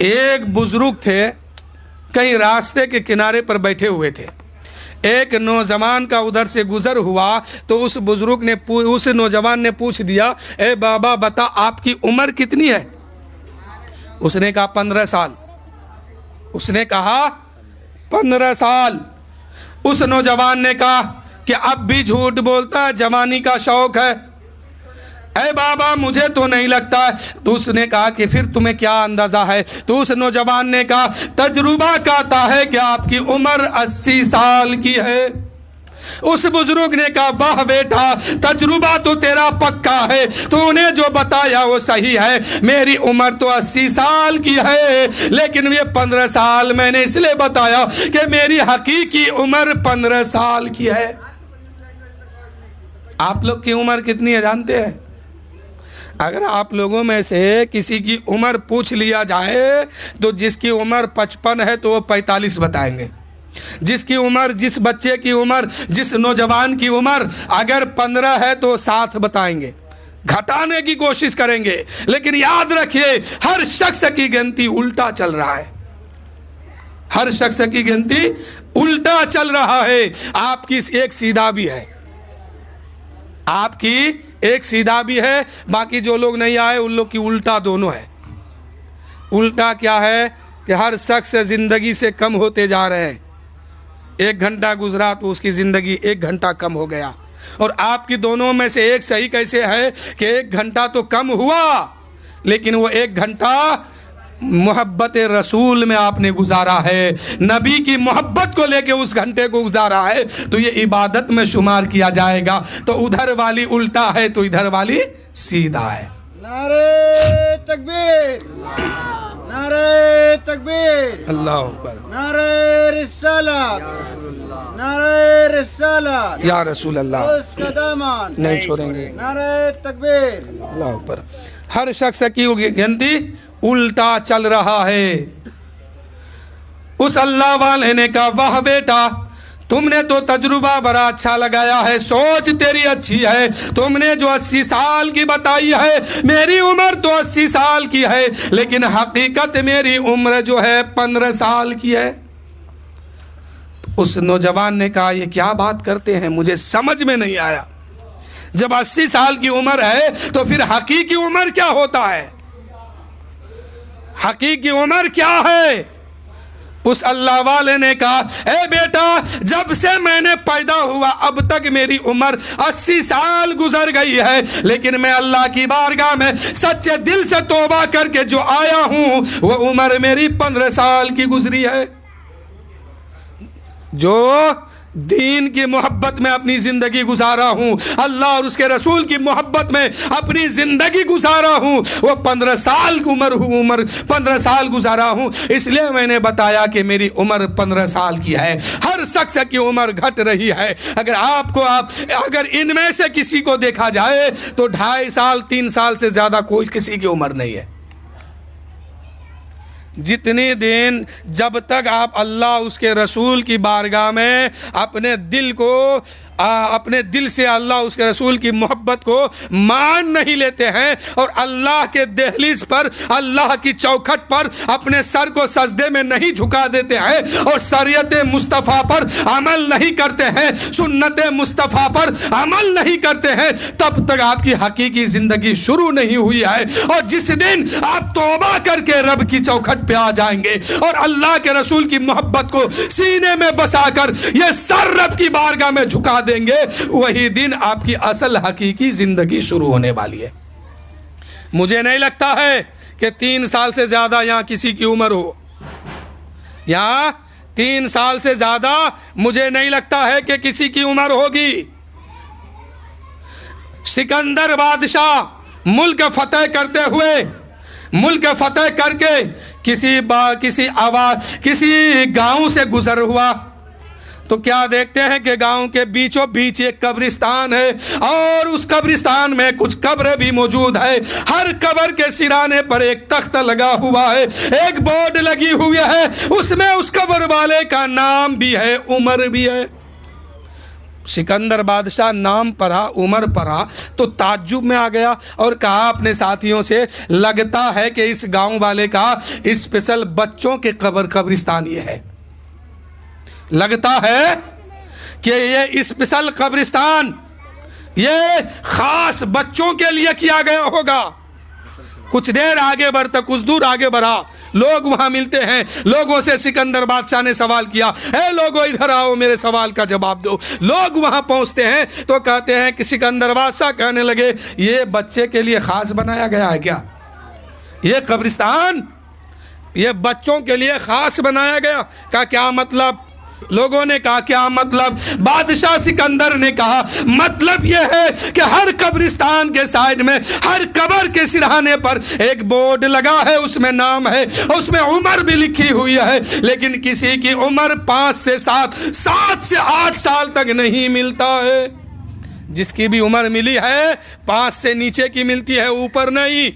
एक बुजुर्ग थे, कहीं रास्ते के किनारे पर बैठे हुए थे। एक नौजवान का उधर से गुजर हुआ तो उस बुजुर्ग ने उस नौजवान ने पूछ दिया, ए बाबा बता आपकी उम्र कितनी है? उसने कहा 15 साल। उसने कहा 15 साल। उस नौजवान ने कहा कि अब भी झूठ बोलता है, जवानी का शौक है। ए बाबा मुझे तो नहीं लगता। तो उसने कहा कि फिर तुम्हें क्या अंदाजा है? तो उस नौजवान ने कहा तजुर्बा कहता है कि आपकी उम्र 80 साल की है। उस बुजुर्ग ने कहा वाह बेटा, तजुर्बा तो तेरा पक्का है, तूने जो बताया वो सही है। मेरी उम्र तो 80 साल की है, लेकिन ये 15 साल मैंने इसलिए बताया कि मेरी हकीकी उम्र 15 साल की है। आप लोग की उम्र कितनी है जानते हैं? अगर आप लोगों में से किसी की उम्र पूछ लिया जाए तो जिसकी उम्र 55 है तो वो 45 बताएंगे। जिसकी उम्र, जिस बच्चे की उम्र, जिस नौजवान की उम्र अगर 15 है तो 7 बताएंगे, घटाने की कोशिश करेंगे। लेकिन याद रखिए हर शख्स की गिनती उल्टा चल रहा है, हर शख्स की गिनती उल्टा चल रहा है। आपकी एक सीधा भी है, आपकी एक सीधा भी है, बाकी जो लोग नहीं आए उन लोग की उल्टा दोनों है। उल्टा क्या है कि हर शख्स ज़िंदगी से कम होते जा रहे हैं। 1 घंटा गुजरा तो उसकी ज़िंदगी 1 घंटा कम हो गया। और आपकी दोनों में से एक सही कैसे है कि 1 घंटा तो कम हुआ, लेकिन वो 1 घंटा मोहब्बत रसूल में आपने गुजारा है, नबी की मोहब्बत को लेके उस घंटे को गुजारा है, तो ये इबादत में शुमार किया जाएगा। तो उधर वाली उल्टा है तो इधर वाली सीधा है। नारे तकबीर, नारे तकबीर, अल्लाह अकबर, नारे रिसालत, नारे रिसालत, या रसूल अल्लाह, उसका दामन नहीं छोड़ेंगे। नारे तकबीर, अल्लाह अकबर। हर शख्स की गिनती उल्टा चल रहा है। उस अल्लाह वाले ने कहा वाह बेटा, तुमने तो तजुर्बा बड़ा अच्छा लगाया है, सोच तेरी अच्छी है। तुमने जो 80 साल की बताई है, मेरी उम्र तो 80 साल की है, लेकिन हकीकत मेरी उम्र जो है 15 साल की है। उस नौजवान ने कहा ये क्या बात करते हैं, मुझे समझ में नहीं आया। जब 80 साल की उम्र है तो फिर हकीकी उम्र क्या होता है? हकीकी उम्र क्या है? उस अल्लाह वाले ने कहा ए बेटा, जब से मैंने पैदा हुआ अब तक मेरी उम्र 80 साल गुजर गई है, लेकिन मैं अल्लाह की बारगाह में सच्चे दिल से तौबा करके जो आया हूं वो उम्र मेरी 15 साल की गुजरी है। जो दीन की मोहब्बत में अपनी ज़िंदगी गुजारा हूँ, अल्लाह और उसके रसूल की मोहब्बत में अपनी ज़िंदगी गुजारा हूँ, वो 15 साल की उम्र 15 साल गुजारा हूँ। इसलिए मैंने बताया कि मेरी उम्र 15 साल की है। हर शख्स की उम्र घट रही है। अगर इनमें से किसी को देखा जाए तो 2.5 साल 3 साल से ज़्यादा कोई किसी की उम्र नहीं है। जितने दिन जब तक आप अल्लाह उसके रसूल की बारगाह में अपने दिल को अपने दिल से अल्लाह उसके रसूल की मोहब्बत को मान नहीं लेते हैं और अल्लाह के दहलीज पर, अल्लाह की चौखट पर अपने सर को सजदे में नहीं झुका देते हैं और शरीयत मुस्तफ़ा पर अमल नहीं करते हैं, सुन्नत मुस्तफ़ा पर अमल नहीं करते हैं, तब तक आपकी हकीकी जिंदगी शुरू नहीं हुई है। और जिस दिन आप तौबा करके रब की चौखट पे आ जाएंगे और अल्लाह के रसूल की मोहब्बत को सीने में बसाकर ये सर रब की बारगाह में झुका देंगे, वही दिन आपकी असल हकीकी जिंदगी शुरू होने वाली है। मुझे नहीं लगता है कि 3 साल से ज्यादा यहां किसी की उम्र हो, यहां 3 साल से ज्यादा मुझे नहीं लगता है कि किसी की उम्र होगी। सिकंदर बादशाह मुल्क फतेह करते हुए, मुल्क फतेह करके किसी गांव से गुजर हुआ तो क्या देखते हैं कि गांव के बीचों बीच एक कब्रिस्तान है और उस कब्रिस्तान में कुछ कब्रें भी मौजूद है। हर कब्र के सिराने पर एक तख्त लगा हुआ है, एक बोर्ड लगी हुई है, उसमें उस कब्र वाले का नाम भी है, उम्र भी है। सिकंदर बादशाह नाम पढ़ा, उम्र पढ़ा तो ताज्जुब में आ गया और कहा अपने साथियों से, लगता है कि इस गांव वाले का स्पेशल बच्चों के कब्रिस्तान ये है, लगता है कि ये स्पेशल कब्रिस्तान ये खास बच्चों के लिए किया गया होगा। कुछ देर आगे बढ़ता, कुछ दूर आगे बढ़ा, लोग वहां मिलते हैं। लोगों से सिकंदर बादशाह ने सवाल किया, ए लोगों इधर आओ, मेरे सवाल का जवाब दो। लोग वहां पहुंचते हैं तो कहते हैं कि सिकंदर बादशाह कहने लगे, ये बच्चे के लिए खास बनाया गया है क्या? ये कब्रिस्तान ये बच्चों के लिए खास बनाया गया का क्या मतलब? लोगों ने कहा क्या मतलब? बादशाह सिकंदर ने कहा मतलब यह है कि हर कब्रिस्तान के साइड में, हर कब्र के सिरहाने पर एक बोर्ड लगा है, उसमें नाम है, उसमें उम्र भी लिखी हुई है, लेकिन किसी की उम्र 5 से 7, 7 से 8 साल तक नहीं मिलता है। जिसकी भी उम्र मिली है 5 से नीचे की मिलती है, ऊपर नहीं।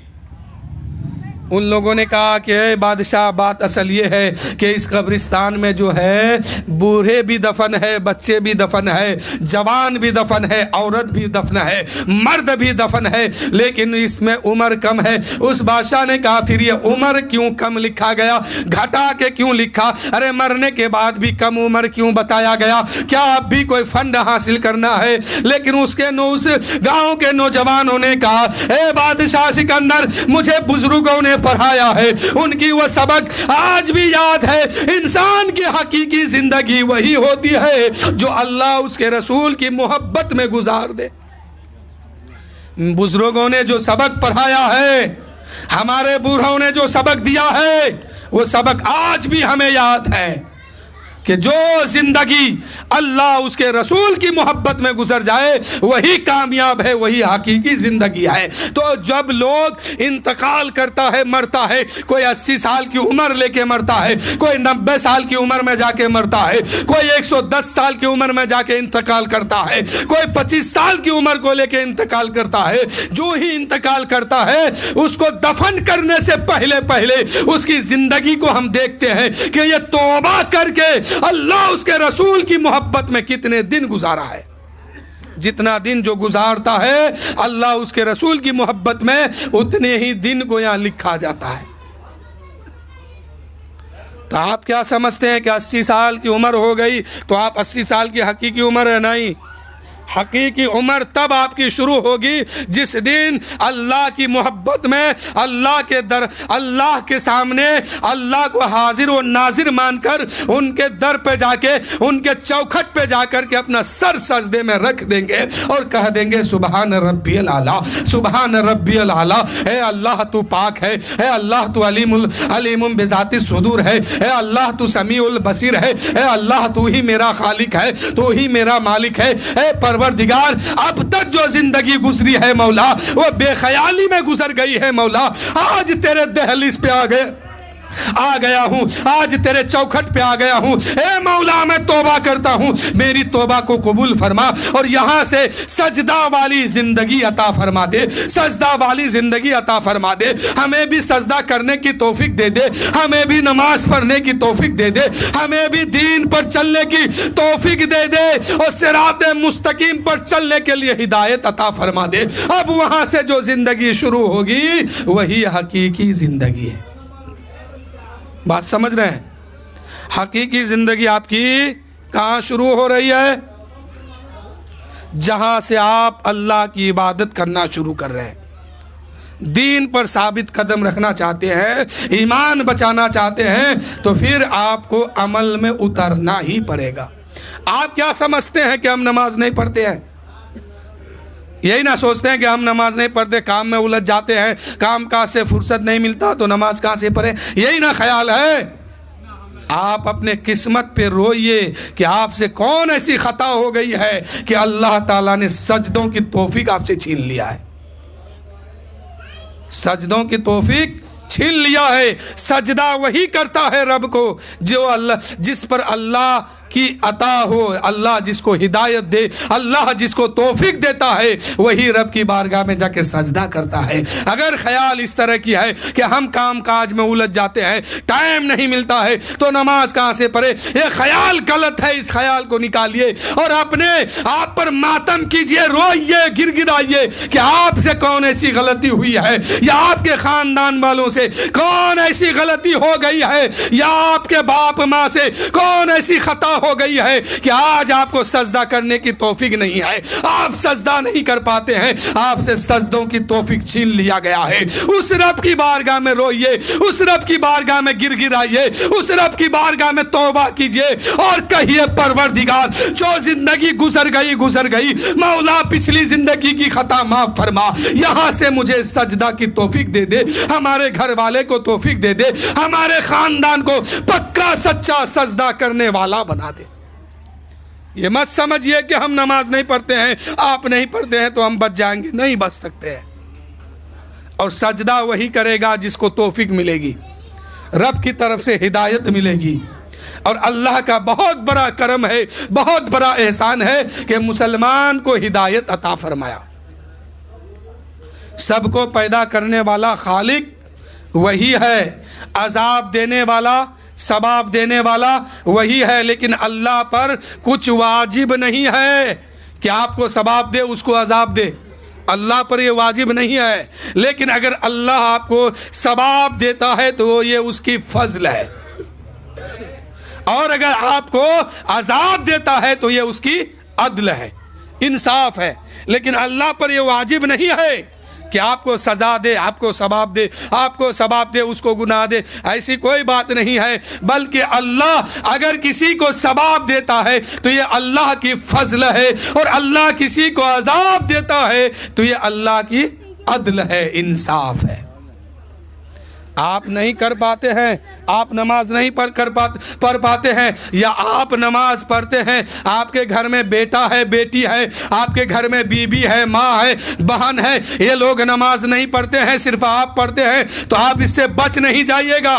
उन लोगों ने कहा कि बादशाह बात असल ये है कि इस कब्रिस्तान में जो है बूढ़े भी दफन है, बच्चे भी दफन है, जवान भी दफन है, औरत भी दफन है, मर्द भी दफन है, लेकिन इसमें उम्र कम है। उस बादशाह ने कहा फिर ये उम्र क्यों कम लिखा गया, घटा के क्यों लिखा? अरे मरने के बाद भी कम उम्र क्यों बताया गया? क्या आप भी कोई फंड हासिल करना है? लेकिन उस गाँव के नौजवानों ने कहा, ए बादशाह सिकंदर, मुझे बुजुर्गों ने पढ़ाया है, उनकी वो सबक आज भी याद है। इंसान की हकीकी जिंदगी वही होती है जो अल्लाह उसके रसूल की मोहब्बत में गुजार दे। बुजुर्गों ने जो सबक पढ़ाया है, हमारे बूढ़ों ने जो सबक दिया है, वो सबक आज भी हमें याद है कि जो जिंदगी अल्लाह उसके रसूल की मोहब्बत में गुजर जाए वही कामयाब है, वही हकीकी जिंदगी है। तो जब लोग इंतकाल करता है, मरता है, कोई 80 साल की उम्र लेके मरता है, कोई 90 साल की उम्र में जाके मरता है, कोई 110 साल की उम्र में जाके इंतकाल करता है, कोई 25 साल की उम्र को लेके इंतकाल करता है, जो ही इंतकाल करता है उसको दफन करने से पहले पहले उसकी जिंदगी को हम देखते हैं कि ये तौबा करके अल्लाह उसके रसूल की मोहब्बत में कितने दिन गुजारा है। जितना दिन जो गुजारता है अल्लाह उसके रसूल की मोहब्बत में उतने ही दिन को यहां लिखा जाता है। तो आप क्या समझते हैं कि 80 साल की उम्र हो गई तो आप 80 साल की हकीकी उम्र है? नहीं, हकीकी उम्र तब आपकी शुरू होगी जिस दिन अल्लाह की मोहब्बत में, अल्लाह के सामने अल्लाह को हाजिर व नाजिर मानकर उनके दर पे जाके, उनके चौखट पे जाकर के अपना सर सजदे में रख देंगे और कह देंगे सुभान रब्बियल आला, सुभान रब्बियल आला। हे अल्लाह तू पाक है, हे अल्लाह तू अलीमुम बिजाति सुदूर है, हे अल्लाह तू समीउल बसीर है, हे अल्लाह तू ही मेरा खालिक है, तू ही मेरा मालिक है। हे परवरदिगार, अब तक जो जिंदगी गुजरी है मौला वो बेख्याली में गुजर गई है मौला, आज तेरे दहलीज पे आ गए, आ गया हूँ, आज तेरे चौखट पे आ गया हूँ। ए मौला मैं तौबा करता हूँ, मेरी तौबा को कबूल फरमा और यहाँ से सजदा वाली जिंदगी अता फरमा दे, सजदा वाली जिंदगी अता फरमा दे। हमें भी सजदा करने की तौफीक दे दे, हमें भी नमाज पढ़ने की तौफीक दे दे, हमें भी दीन पर चलने की तौफीक दे दे और सिराते मुस्तकीम पर चलने के लिए हिदायत अता फरमा दे। अब वहां से जो जिंदगी शुरू होगी वही हकीकी जिंदगी है। बात समझ रहे हैं? हकीकी जिंदगी आपकी कहां शुरू हो रही है? जहां से आप अल्लाह की इबादत करना शुरू कर रहे हैं, दीन पर साबित कदम रखना चाहते हैं, ईमान बचाना चाहते हैं, तो फिर आपको अमल में उतरना ही पड़ेगा। आप क्या समझते हैं कि हम नमाज नहीं पढ़ते हैं? यही ना सोचते हैं कि हम नमाज नहीं पढ़ते, काम में उलझ जाते हैं, काम काज से फुर्सत नहीं मिलता तो नमाज कहाँ से पढ़े? यही ना ख्याल है? आप अपने किस्मत पे रोइए कि आपसे कौन ऐसी खता हो गई है कि अल्लाह ताला ने सजदों की तौफीक आपसे छीन लिया है, सजदों की तौफीक छीन लिया है। सजदा वही करता है रब को जो अल्लाह, जिस पर अल्लाह की अता हो, अल्लाह जिसको हिदायत दे, अल्लाह जिसको तौफीक देता है, वही रब की बारगाह में जाके सजदा करता है। अगर ख्याल इस तरह की है कि हम काम काज में उलझ जाते हैं, टाइम नहीं मिलता है, तो नमाज कहाँ से पढ़े? ये ख्याल गलत है। इस ख्याल को निकालिए और अपने आप पर मातम कीजिए, रोइए, गिड़गिड़ाइए कि आपसे कौन ऐसी गलती हुई है, या आपके खानदान वालों से कौन ऐसी गलती हो गई है, या आपके बाप माँ से कौन ऐसी खता हो गई है कि आज आपको सजदा करने की तौफीक नहीं है, आप सजदा नहीं कर पाते हैं, आपसे सजदों की तौफीक छीन लिया गया है। उस रब की बारगाह में रोइए, उस रब की बारगाह में गिड़गिड़ाइए, उस रब की बारगाह में तौबा कीजिए और कहिए, परवरदिगार जो जिंदगी गुजर गई, मौला पिछली जिंदगी की खता माफ फरमा, यहां से मुझे सजदा की तौफीक दे दे, हमारे घर वाले को तौफीक दे दे, हमारे खानदान को पक्का सच्चा सजदा करने वाला बना दे। ये मत समझिए कि हम नमाज नहीं पढ़ते हैं, आप नहीं पढ़ते हैं तो हम बच जाएंगे, नहीं बच सकते हैं। और सजदा वही करेगा जिसको तौफीक मिलेगी, रब की तरफ से हिदायत मिलेगी। और अल्लाह का बहुत बड़ा करम है, बहुत बड़ा एहसान है कि मुसलमान को हिदायत अता फरमाया। सबको पैदा करने वाला खालिक वही है, अजाब देने वाला, सबाब देने वाला वही है, लेकिन अल्लाह पर कुछ वाजिब नहीं है कि आपको सबाब दे, उसको अजाब दे। अल्लाह पर ये वाजिब नहीं है, लेकिन अगर अल्लाह आपको सबाब देता है तो ये उसकी फजल है, और अगर आपको अजाब देता है तो ये उसकी अदल है, इंसाफ है। लेकिन अल्लाह पर ये वाजिब नहीं है कि आपको सजा दे, आपको सबाब दे, आपको सबाब दे, उसको गुनाह दे, ऐसी कोई बात नहीं है। बल्कि अल्लाह अगर किसी को सबाब देता है तो ये अल्लाह की फजल है, और अल्लाह किसी को अजाब देता है तो ये अल्लाह की अदल है, इंसाफ है। आप नहीं कर पाते हैं, आप नमाज नहीं पढ़ पाते हैं, या आप नमाज पढ़ते हैं, आपके घर में बेटा है, बेटी है, आपके घर में बीबी है, माँ है, बहन है, ये लोग नमाज नहीं पढ़ते हैं, सिर्फ आप पढ़ते हैं, तो आप इससे बच नहीं जाइएगा।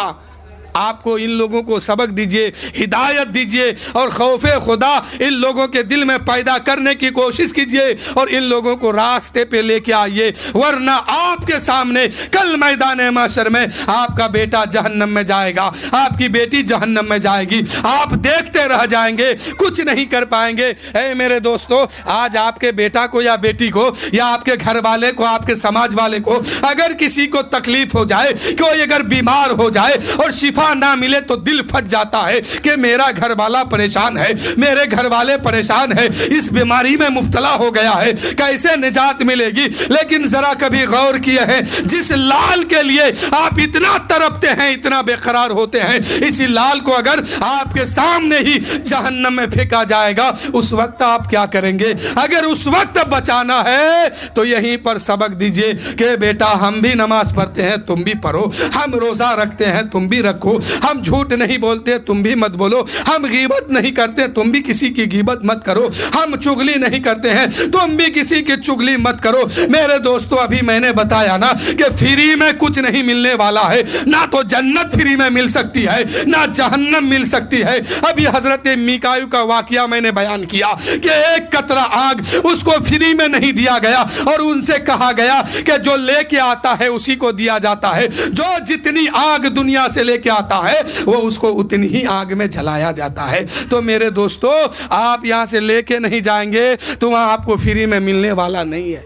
आपको इन लोगों को सबक दीजिए, हिदायत दीजिए, और खौफे खुदा इन लोगों के दिल में पैदा करने की कोशिश कीजिए, और इन लोगों को रास्ते पे लेके आइए। वरना आपके सामने कल मैदान महशर में आपका बेटा जहन्नम में जाएगा, आपकी बेटी जहन्नम में जाएगी, आप देखते रह जाएंगे, कुछ नहीं कर पाएंगे। ऐ मेरे दोस्तों, आज आपके बेटा को या बेटी को या आपके घर वाले को, आपके समाज वाले को अगर किसी को तकलीफ हो जाए, कोई अगर बीमार हो जाए और शिफा ना मिले तो दिल फट जाता है कि मेरा घर वाला परेशान है, मेरे घर वाले परेशान है, इस बीमारी में मुब्तला हो गया है, कैसे निजात मिलेगी। लेकिन जरा कभी गौर किए हैं, जिस लाल के लिए आप इतना तड़पते हैं, इतना बेकरार होते हैं, इसी लाल को अगर आपके सामने ही जहन्नम में फेंका जाएगा, उस वक्त आप क्या करेंगे? अगर उस वक्त बचाना है तो यहीं पर सबक दीजिए कि बेटा हम भी नमाज पढ़ते हैं, तुम भी पढ़ो, हम रोजा रखते हैं, तुम भी रखो, हो, हम झूठ नहीं बोलते, तुम भी मत बोलो, हम गीबत नहीं करते, तुम भी किसी की गीबत मत करो, हम चुगली नहीं करते हैं, तुम भी किसी की चुगली मत करो। मेरे दोस्तों, अभी मैंने बताया ना कि फ्री में कुछ नहीं मिलने वाला है, ना तो जन्नत फ्री में मिल सकती है, ना जहन्नम मिल सकती है। अभी हजरत मीकायू का वाकया मैंने बयान किया कि एक कतरा आग उसको फ्री में नहीं दिया गया और उनसे कहा गया कि जो लेके आता है उसी को दिया जाता है, जो जितनी आग दुनिया से लेके आता है वो उसको उतनी ही आग में जलाया जाता है। तो मेरे दोस्तों, आप यहां से लेके नहीं जाएंगे तो वहां आपको फ्री में मिलने वाला नहीं है।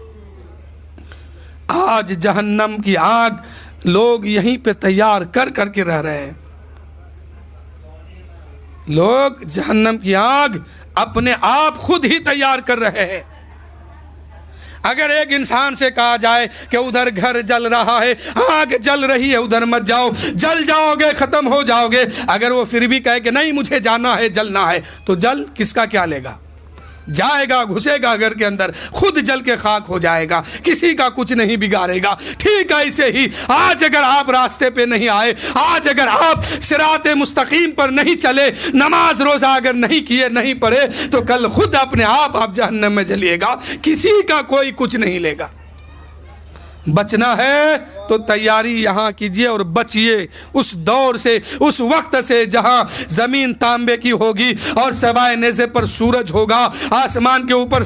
आज जहन्नम की आग लोग यहीं पे तैयार कर करके रह रहे हैं। लोग जहन्नम की आग अपने आप खुद ही तैयार कर रहे हैं। अगर एक इंसान से कहा जाए कि उधर घर जल रहा है, आग जल रही है, उधर मत जाओ, जल जाओगे, खत्म हो जाओगे, अगर वो फिर भी कहे कि नहीं मुझे जाना है, जलना है, तो जल किसका क्या लेगा? जाएगा, घुसेगा घर के अंदर, खुद जल के खाक हो जाएगा, किसी का कुछ नहीं बिगाड़ेगा। ठीक है, ऐसे ही आज अगर आप रास्ते पे नहीं आए, आज अगर आप सिराते मुस्तकीम पर नहीं चले, नमाज रोजा अगर नहीं किए, नहीं पढ़े, तो कल खुद अपने आप जहन्नम में जलिएगा, किसी का कोई कुछ नहीं लेगा। बचना है तो तैयारी यहाँ कीजिए और बचिए उस दौर से, उस वक्त से जहाँ जमीन तांबे की होगी और सवाए नेज़े पर सूरज होगा, आसमान के ऊपर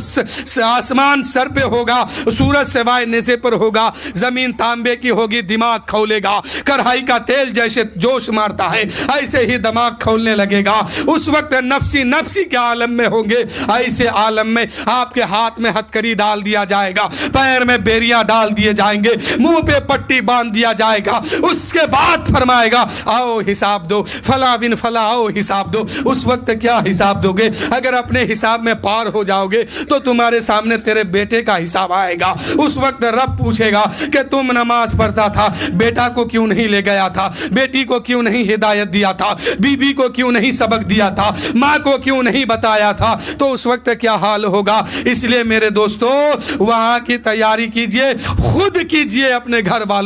आसमान सर पे होगा, सूरज सवाए नेज़े पर होगा, जमीन तांबे की होगी, दिमाग खौलेगा, कढ़ाई का तेल जैसे जोश मारता है ऐसे ही दिमाग खौलने लगेगा। उस वक्त नफ्सी नफ्सी के आलम में होंगे। ऐसे आलम में आपके हाथ में हथकड़ी डाल दिया जाएगा, पैर में बेरियां डाल दिए जाएंगे, मुंह पे पट्टी बांध दिया जाएगा। उसके बाद फरमाएगा आओ हिसाब दो, फला बिन फला आओ हिसाब दो। उस वक्त क्या हिसाब दोगे? अगर अपने हिसाब में पार हो जाओगे तो तुम्हारे सामने तेरे बेटे का हिसाब आएगा। उस वक्त रब पूछेगा कि तुम नमाज पढ़ता था, बेटा को क्यों नहीं ले गया था, बेटी को क्यों नहीं हिदायत दिया था, बीबी को क्यों नहीं सबक दिया था, माँ को क्यों नहीं बताया था, तो उस वक्त क्या हाल होगा। इसलिए मेरे दोस्तों, वहां की तैयारी कीजिए, खुद कीजिए, अपने घर वालों